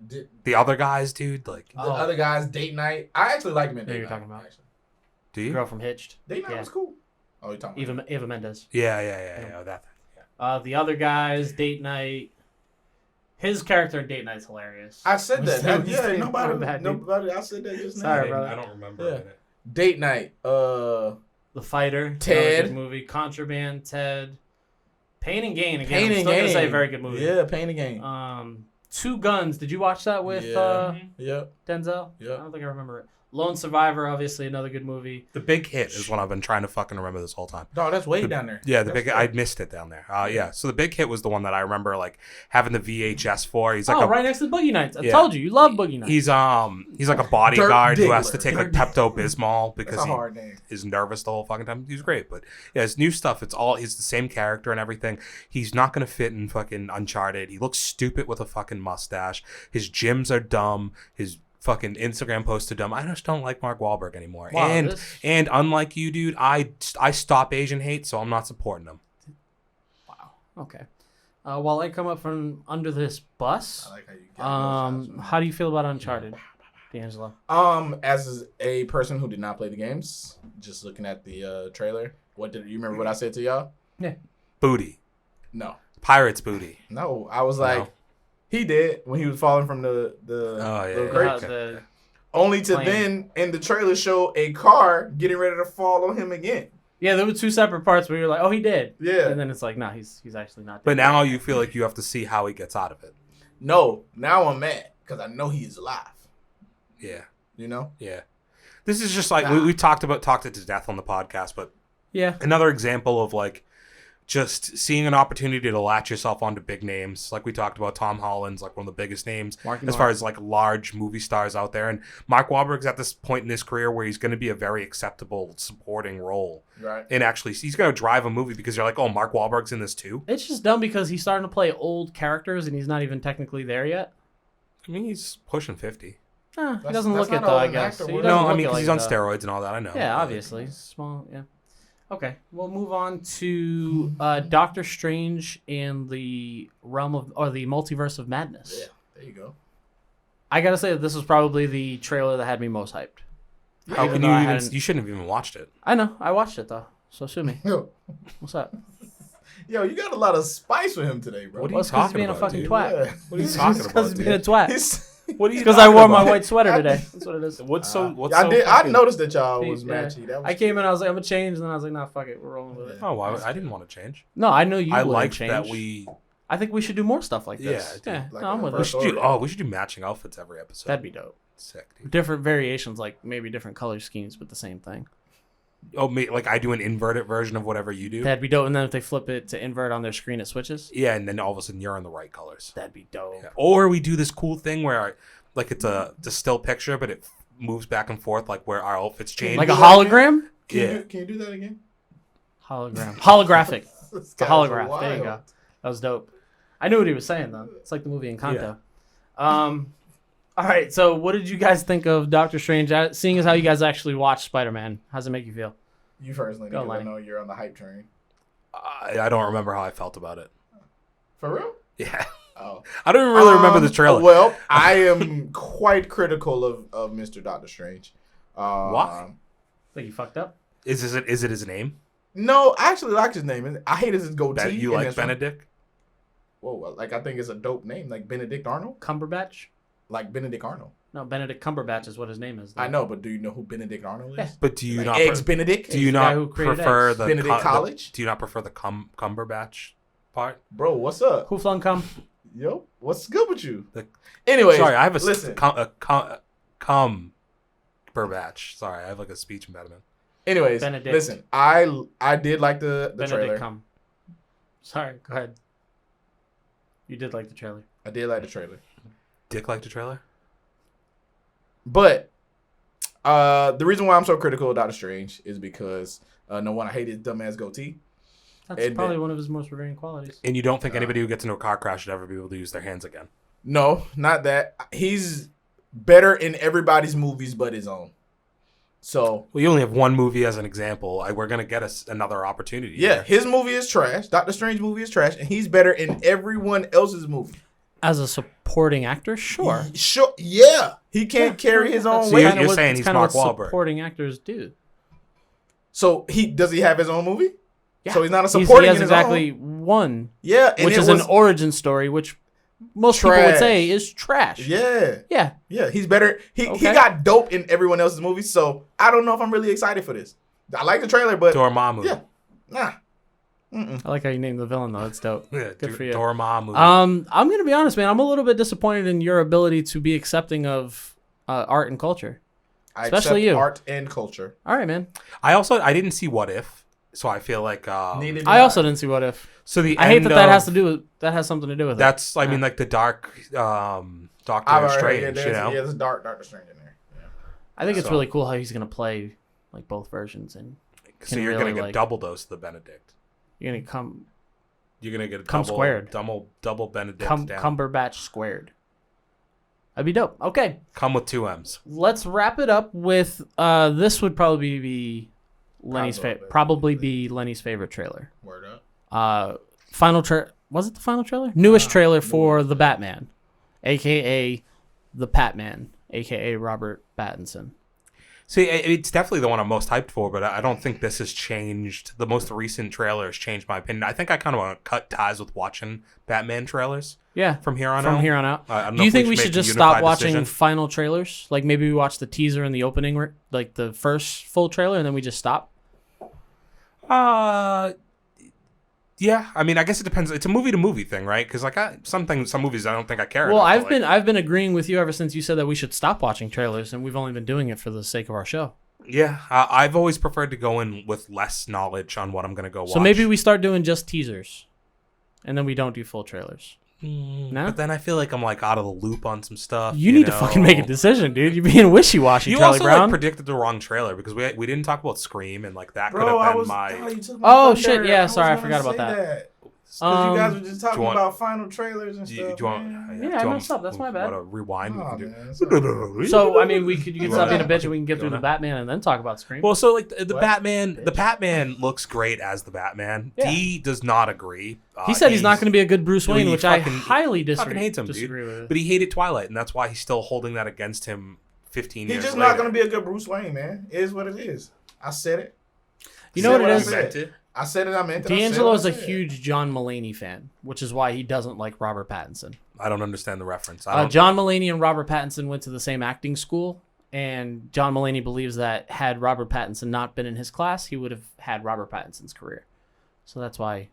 The other guys, dude, like, The other guys, Date Night. I actually like him in Who Date you're Night. talking about? Actually. do you? Girl from Hitched. Date Night Yeah. was cool. Oh, you're talking about Eva Mendes. Yeah, that. The other guys, Date Night. His character in Date Night's hilarious. I said that. Still- Yeah, still nobody. bad, dude. Nobody. I said that just now. Sorry, brother. I don't remember Yeah. it. Date Night. The Fighter. Ted. another good movie. Contraband. Ted. Pain and Gain. Again, Pain I'm and still gonna Gain. say very good movie. Yeah, Pain and Gain. Two Guns. Did you watch that with Yep. Denzel? Yep. I don't think I remember it. Lone Survivor, obviously another good movie. The Big Hit is what I've been trying to fucking remember this whole time. Dog, that's way down there. Yeah, That's I missed it down there. Yeah, so the Big Hit was the one that I remember like having the VHS for. He's like Right next to Boogie Nights. I Yeah. told you love Boogie Nights. he's like a bodyguard who has to Diggler. take like Dirk Pepto-Bismol That's because a he hard name. is nervous the whole fucking time. He's great, but yeah, his new stuff. He's the same character and everything. He's not gonna fit in fucking Uncharted. He looks stupid with a fucking mustache. His gyms are dumb. His fucking Instagram posts are dumb. I just don't like Mark Wahlberg anymore. Wow, and this- and unlike you, dude, I stop Asian hate, so I'm not supporting him. Wow. Okay. While I come up from under this bus, I like how you got those shots. how do you feel about Uncharted, D'Angelo? As a person who did not play the games, just looking at the trailer, you remember what I said to y'all? Booty. No. Pirates booty. No. I was like, No. he did when he was falling from the Oh, yeah, little yeah. crate. The Only to plane. then in the trailer show a car getting ready to fall on him again. Yeah, there were two separate parts where you're like, oh, he did. Yeah. And then it's like, nah, he's actually not dead. But now you feel like you have to see how he gets out of it. No, now I'm mad because I know he is alive. Yeah. You know? Yeah. This is just like, Nah. we talked it to death on the podcast, but Yeah. another example of like just seeing an opportunity to latch yourself onto big names. Like we talked about, Tom Holland's like one of the biggest names Marky as Mark. far as like large movie stars out there. And Mark Wahlberg's at this point in his career where he's going to be a very acceptable supporting role. Right. And actually, he's going to drive a movie because you're like, oh, Mark Wahlberg's in this too? It's just dumb because he's starting to play old characters and he's not even technically there yet. I mean, he's pushing 50. He That's- doesn't that's look it not though, all I an guess. actor He would. doesn't No, I look mean, it because like he's on it, though. steroids and all that. I know. Yeah, But- obviously. Small, yeah. Okay, we'll move on to Doctor Strange and the the Multiverse of Madness. Yeah. There you go. I gotta say that this was probably the trailer that had me most hyped. How Even can though you I even? hadn't- You shouldn't have even watched it. I know, I watched it though, so sue me. Yo, What's up? you got a lot of spice with him today, bro. What are Well, you it's 'cause he's talking being a about, fucking dude? twat. Yeah. What are you talking Because about, he's being a dude? twat. What are you Because I talking wore my about? white sweater today. That's what it is. What's so? What's I so did. I fucking- noticed that y'all was Yeah. matchy. That was I came in, I was like, I'm gonna change, and then I was like, nah, fuck it, we're rolling with it. Oh, I didn't want to change. No, I know you. I wouldn't like change. that we. I think we should do more stuff like this. Yeah, Yeah, dude, like no, I'm the with We it. first- should do. Oh, we should do matching outfits every episode. That'd be dope. sick, dude. Different variations, like maybe different color schemes, but the same thing. Oh, like I do an inverted version of whatever you do. That'd be dope. And then if they flip it to invert on their screen, it switches. Yeah, and then all of a sudden you're in the right colors. That'd be dope. Yeah. Or we do this cool thing where, like, it's a still picture, but it moves back and forth, like where our outfits change. Like a do that hologram? Yeah. Can you do that again? Hologram. Holographic. This It's a guy's holograph. wild. There you go. That was dope. I knew what he was saying though. It's like the movie Encanto. All right. So, what did you guys think of Doctor Strange? Seeing as how you guys actually watched Spider-Man, how's it make you feel? You personally, Go, because I Lenny. know you're on the hype train. I don't remember how I felt about it. For real? Yeah. Oh. I don't even really remember the trailer. Well, I am quite critical of Mr. Doctor Strange. Why? Like you fucked up? Is it his name? No, I actually like his name. I hate his goatee. You and like this one- Benedict? Whoa, like I think it's a dope name, like Benedict Arnold. Cumberbatch? Like Benedict Arnold. No, Benedict Cumberbatch is what his name is. though. I know, but do you know who Benedict Arnold is? Yeah. But do you Like not? Eggs Benedict? Do you He's the guy not who created prefer eggs. the Benedict College? do you not prefer the Cumberbatch part? Bro, what's up? Who flung cum? Yo, what's good with you? The- Anyway, Sorry, I have listen. Cumberbatch. Sorry, I have like a speech impediment. Anyways, Benedict. listen. I did like the Benedict trailer. Cum. Sorry, go ahead. You did like the trailer. I did like the trailer. Dick liked the trailer? But the reason why I'm so critical of Doctor Strange is because no one, I hate his dumbass goatee. That's And probably one of his most revering qualities. And you don't think anybody who gets into a car crash should ever be able to use their hands again? No, not that. He's better in everybody's movies but his own. So Well, you only have one movie as an example. We're going to get us another opportunity. yeah, here. his movie is trash. Doctor Strange movie is trash, and he's better in everyone else's movie. As a supporting actor, sure. Sure, yeah. He can't carry his own So weight. you're saying he's Mark Wahlberg. Supporting actors do. So does he have his own movie? Yeah. So he's not a He supporting has in his exactly own. one, Yeah, and which it is was, an origin story, which most people would say is trash. Yeah, Yeah. he's better. He got dope in everyone else's movies. So I don't know if I'm really excited for this. I like the trailer, but Dormammu. yeah, nah. I like how you named the villain, though. That's dope. Yeah, Good for you. Dormammu. I'm going to be honest, man. I'm a little bit disappointed in your ability to be accepting of art and culture. I Especially accept you. art and culture. All right, man. I didn't see What If, so I feel like Neither did I also didn't see What If. so the I hate end that that of- has something to do with it. That's I mean like the dark Doctor I've already Strange, heard, you know. yeah, there's dark Doctor Strange in there. Yeah. I think it's So- really cool how he's going to play like both versions, and So can you're really, gonna get like- double dose of the Benedict. you're going to come You're gonna get a Come squared. double Benedict down. Cumberbatch squared. That'd be dope. Okay, Come with 2 M's. let's wrap it up with this would probably be Lenny's favorite trailer. Word up. Was it the final trailer? Newest trailer for The Batman, aka The Patman, aka Robert Pattinson. See, it's definitely the one I'm most hyped for, but I don't think this has changed. The most recent trailer has changed my opinion. I think I kind of want to cut ties with watching Batman trailers. Yeah, From here on out. I don't Do know you if think we make should a just stop unified watching decision. final trailers? Like maybe we watch the teaser and the opening, like the first full trailer, and then we just stop. Yeah. I mean, I guess it depends. It's a movie to movie thing, right? Because like some movies I don't think I care. Well, enough to, I've been agreeing with you ever since you said that we should stop watching trailers, and we've only been doing it for the sake of our show. Yeah, I've always preferred to go in with less knowledge on what I'm going to go watch. So maybe we start doing just teasers, and then we don't do full trailers. No? But then I feel like I'm like out of the loop on some stuff. You need to fucking make a decision, dude. You're being wishy-washy, You Charlie also Brown. like predicted the wrong trailer because we didn't talk about Scream and like that could Bro, have been my. you took Oh, thunder. shit, yeah, was sorry, I gonna forgot about say that. Because you guys were just talking do you want- about final trailers and Do stuff. you, do you want? man. Yeah, do I you messed up. That's my bad. Want to rewind? Oh, We can do- man, that's all right. So I mean, you can stop being a bitch, and we can get You through the wanna- Batman, and then talk about Scream. Well, so like the What? Batman, the Batman looks great as the Batman. Yeah. D does not agree. He said he's not going to be a good Bruce Wayne, he which I fucking- highly fucking hates him, dude. disagree with. But he hated Twilight, and that's why he's still holding that against him 15 He's years just later. not gonna be a good Bruce Wayne, man. It is what it is. I said it. You know what it I is? said. I said it. I meant it. I said D'Angelo what is I a said. huge John Mulaney fan, which is why he doesn't like Robert Pattinson. I don't understand the reference. I don't, John Mulaney and Robert Pattinson went to the same acting school, and John Mulaney believes that had Robert Pattinson not been in his class, he would have had Robert Pattinson's career. So that's why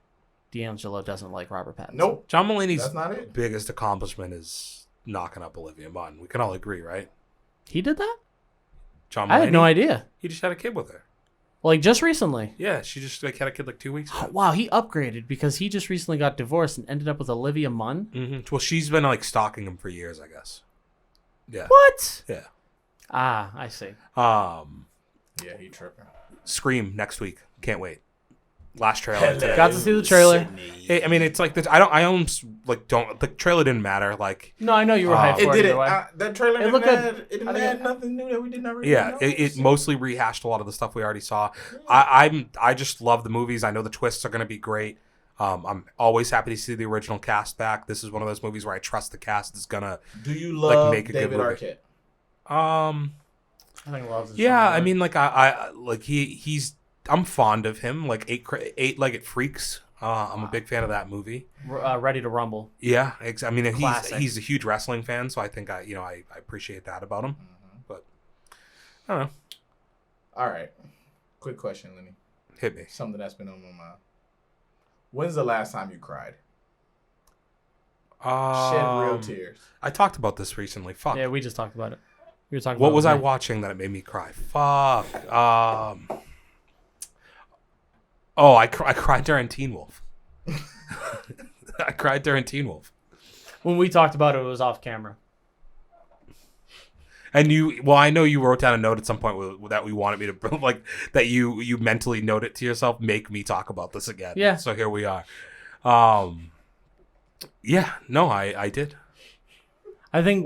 D'Angelo doesn't like Robert Pattinson. Nope. John Mulaney's That's not it. biggest accomplishment is knocking up Olivia Munn. We can all agree, right? He did that? John Mulaney. I had no idea. He just had a kid with her. Like, just recently. Yeah, she just like had a kid like 2 weeks ago. Wow, he upgraded because he just recently got divorced and ended up with Olivia Munn. Mm-hmm. Well, she's been like stalking him for years, I guess. Yeah. What? Yeah. Ah, I see. Yeah, he tripping. Scream next week. Can't wait. Last trailer. today. Got to see the trailer. I mean, it's like this. The trailer didn't matter. Like, No, I know you were hyped It for it didn't. either way. That trailer It didn't looked add, good. it didn't I think add nothing new that we didn't already yeah, know. it mostly rehashed a lot of the stuff we already saw. I just love the movies. I know the twists are going to be great. I'm always happy to see the original cast back. This is one of those movies where I trust the cast is gonna. Do you love make a good David movie. Arquette? I think loves Yeah, I mean, like I like he's. I'm fond of him. Like Eight-Legged Freaks. I'm a big fan of that movie. Ready to Rumble. Yeah, I mean, Classic. he's a huge wrestling fan, so I think I appreciate that about him. But I don't know. All right. Quick question, Lenny. Hit me. Something that's been on my mind. When's the last time you cried? Shed real tears. I talked about this recently. Fuck. Yeah, we just talked about it. We were talking. What about was I Nick. watching that it made me cry? Fuck. Oh, I cried during Teen Wolf. I cried during Teen Wolf. When we talked about it, it was off camera. And I know you wrote down a note at some point that we wanted me to, like, that you mentally note it to yourself, make me talk about this again. Yeah. So here we are. Yeah, no, I did. I think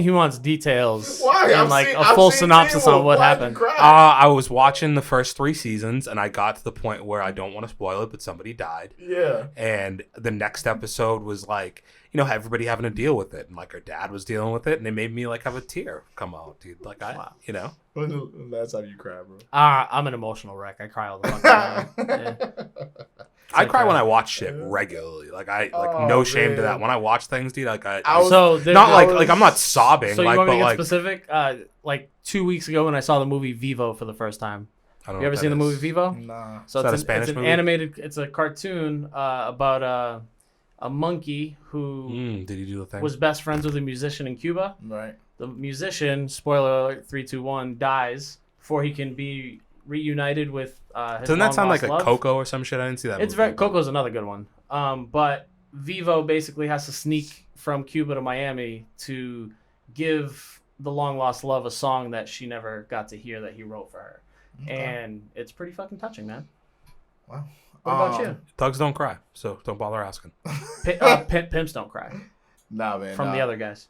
he wants details Why? and like a full synopsis on what happened. I was watching the first 3 seasons, and I got to the point where I don't want to spoil it, but somebody died. Yeah. And the next episode was like, everybody having to deal with it, and like her dad was dealing with it, and it made me like have a tear come out, dude. Like When the last time you cried, bro? I'm an emotional wreck. I cry all the fucking time. Yeah. I cry when I watch shit regularly. Like no shame to that. When I watch things, dude, like I'm not sobbing. So you like, want me but to get like specific? Like 2 weeks ago when I saw the movie Vivo for the first time. I don't know You ever seen the movie Vivo? Nah. So Is that a it's Spanish an movie? animated. It's a cartoon about a monkey who Did you do the thing? was best friends with a musician in Cuba. Right. The musician, spoiler alert, 3, 2, 1, dies before he can be reunited with his Doesn't that sound like long-lost a love. Coco or some shit? I didn't see that. It's movie, very but- Coco's another good one. But Vivo basically has to sneak from Cuba to Miami to give the long lost love a song that she never got to hear that he wrote for her, and it's pretty fucking touching, man. Wow. What about you? Thugs don't cry, so don't bother asking. Pimps don't cry Nah, man. from the other guys.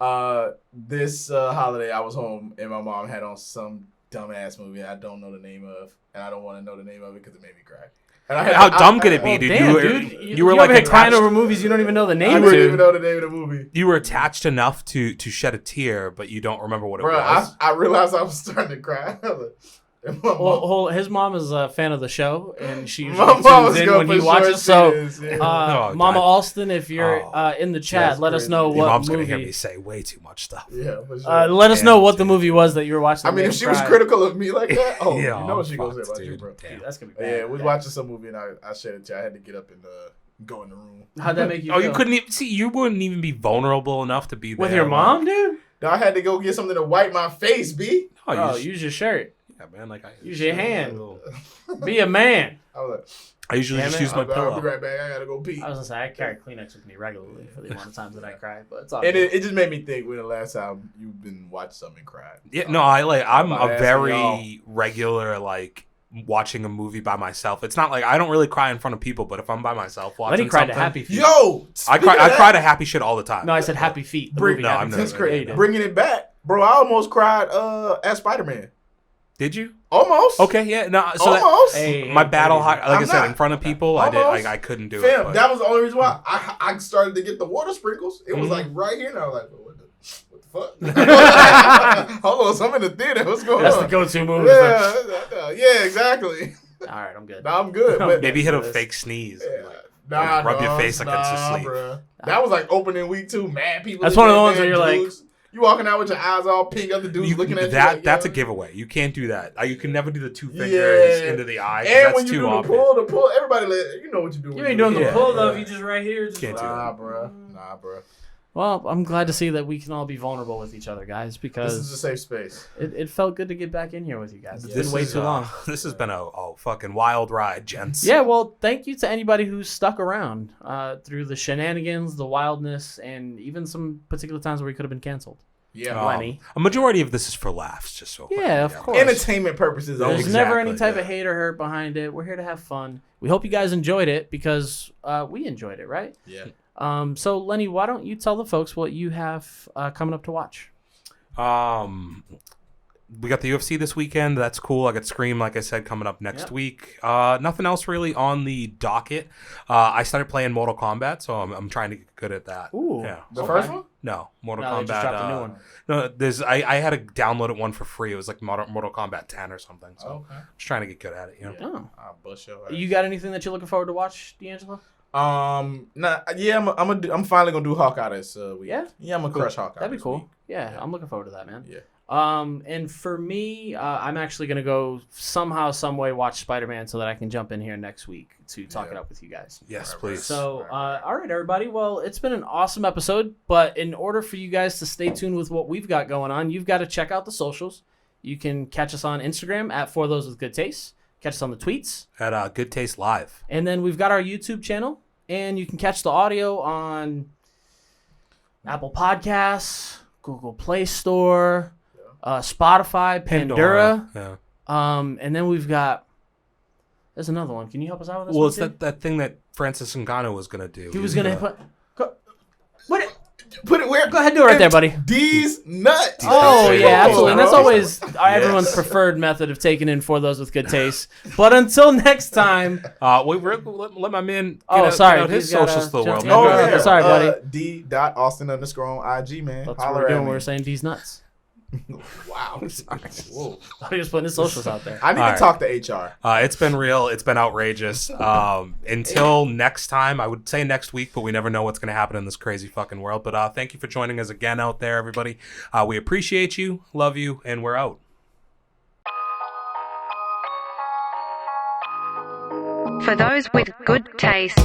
This holiday I was home and my mom had on some dumbass movie I don't know the name of, and I don't want to know the name of it because it made me cry. And How dumb could it be, dude? Damn, You were over like here crying attached- over movies you don't even know the I name didn't to. even know the name of the movie. You were attached enough to shed a tear, but you don't remember what it Bro, was. I realized I was starting to cry. And my mom- Well, his mom is a fan of the show, and she My usually mom was tunes in going when for he sure watches. see So, this, yeah. Oh, Mama God. Alston, if you're in the chat, That's let us crazy. know Your what mom's movie. gonna hear me say way too much stuff. Yeah, for sure. Let us know Damn, what the dude. movie was that you were watching. I that mean, made if you she was cry. critical of me like that, Yeah, you know what she I'm gonna say fucked, about you, dude. bro. Damn. That's gonna be bad. Yeah, we was watching some movie and I shed a tear. I had to get up and go in the room. How'd that make you? Oh, feel? you couldn't even see. You wouldn't even be vulnerable enough to be there. with your mom, dude. I had to go get something to wipe my face, B. Oh, Oh, use your shirt. yeah, man. Like Use your hand. Be a man. I was I usually Damn just it. use my like, I'll be pillow. right back. I gotta go pee. I was gonna say I carry Kleenex with me regularly for the amount of times that I cry, but it's all And good. it just made me think when the last time you've been watching something and cried. Yeah, no, I'm I'm a asking very y'all. regular like watching a movie by myself. It's not like I don't really cry in front of people, but if I'm by myself watching Lenny cried to something, Happy Feet. Yo, I cry to happy shit all the time. No, I said Happy Feet. The Bring- movie No, Happy I've Feet. never That's seen crazy. Yeah, you did. Bringing it back, bro. I almost cried at Spider-Man. Did you? Almost. Okay, yeah, no. So Almost. Hey, my battle, hey, like I I'm said, not. in front of people, I did. Almost. I couldn't do it. Fam, but- that was the only reason why I started to get the water sprinkles. It was Mhm. like right here, and I was like, what the fuck? Hold on, so I'm in the theater. What's going That's on? the go-to movie. Yeah, exactly. All right, I'm good. Nah, I'm good. But Maybe hit a This. fake sneeze. yeah. Like, rub your dog, face against your sleeve. Bruh. That was like opening week 2. Mad people. That's in one of the there, ones where man, you're like- dudes. You walking out with your eyes all pink, other dudes looking at you. Like, That's yo. a giveaway. You can't do that. You can never do the 2 fingers Yeah. into the eye. 'cause And that's when you too do obvious. the pull, everybody, you know what you do. You when ain't doing the Yeah. pull though. Yeah. If you just right here, just Can't do Nah, bruh. Well, I'm glad to see that we can all be vulnerable with each other, guys, This because is a safe space. it felt good to get back in here with you guys. It's This been way is, too long. This has been a fucking wild ride, gents. Yeah, well, thank you to anybody who stuck around through the shenanigans, the wildness, and even some particular times where we could have been canceled. Yeah. Lenny. A majority of this is for laughs, just so. Yeah, of course. Entertainment purposes There's only. never any Exactly, type of hate or hurt behind it. We're here to have fun. We hope you guys enjoyed it because we enjoyed it, right? Yeah. So, Lenny, why don't you tell the folks what you have coming up to watch? We got the UFC this weekend. That's cool. I got Scream, like I said, coming up next Yep. week. Nothing else really on the docket. I started playing Mortal Kombat, so I'm trying to get good at that. Ooh. Yeah. The Okay. first one? No, Mortal No, Kombat. they just dropped a new one. No, I had to download it one for free. It was like Mortal Kombat 10 or something. So Okay. I'm just trying to get good at it. You know. Yeah. Oh. I'll bust your ass. You got anything that you're looking forward to watch, D'Angelo? Nah, yeah, I'm finally gonna do Hawkeye this week. Yeah? Yeah, I'm gonna crush Hawkeye. That'd be this cool. week. Yeah, Yeah. I'm looking forward to that, man. Yeah. And for me, I'm actually going to go somehow, some way watch Spider-Man so that I can jump in here next week to talk it up with you guys. Yes, please. So, all right, everybody. Well, it's been an awesome episode, but in order for you guys to stay tuned with what we've got going on, you've got to check out the socials. You can catch us on Instagram at For Those With Good Taste. Catch us on the tweets. At Good Taste Live. And then we've got our YouTube channel, and you can catch the audio on Apple Podcasts, Google Play Store, Spotify, Pandora. Yeah. And then we've got, there's another one. Can you help us out with this Well, one, it's Tim? that thing that Francis Ngannou was going to do. He was going to Put it where? Go ahead, do it right there, buddy. These nuts. Oh, yeah, absolutely. And that's bro. always everyone's preferred method of taking in For Those With Good Taste. But until next time. Wait, let my man Get out his He's socials to the world. Oh, man. yeah. Sorry, buddy. D.Austin_on IG, man. That's what Holler we're doing. at me. We're saying D's nuts. Wow. Whoa. I'm just putting his socials out there. I need to talk to HR. It's been real. It's been outrageous. Until next time, I would say next week, but we never know what's going to happen in this crazy fucking world. But thank you for joining us again out there, everybody. We appreciate you, love you, and we're out. For those with good taste.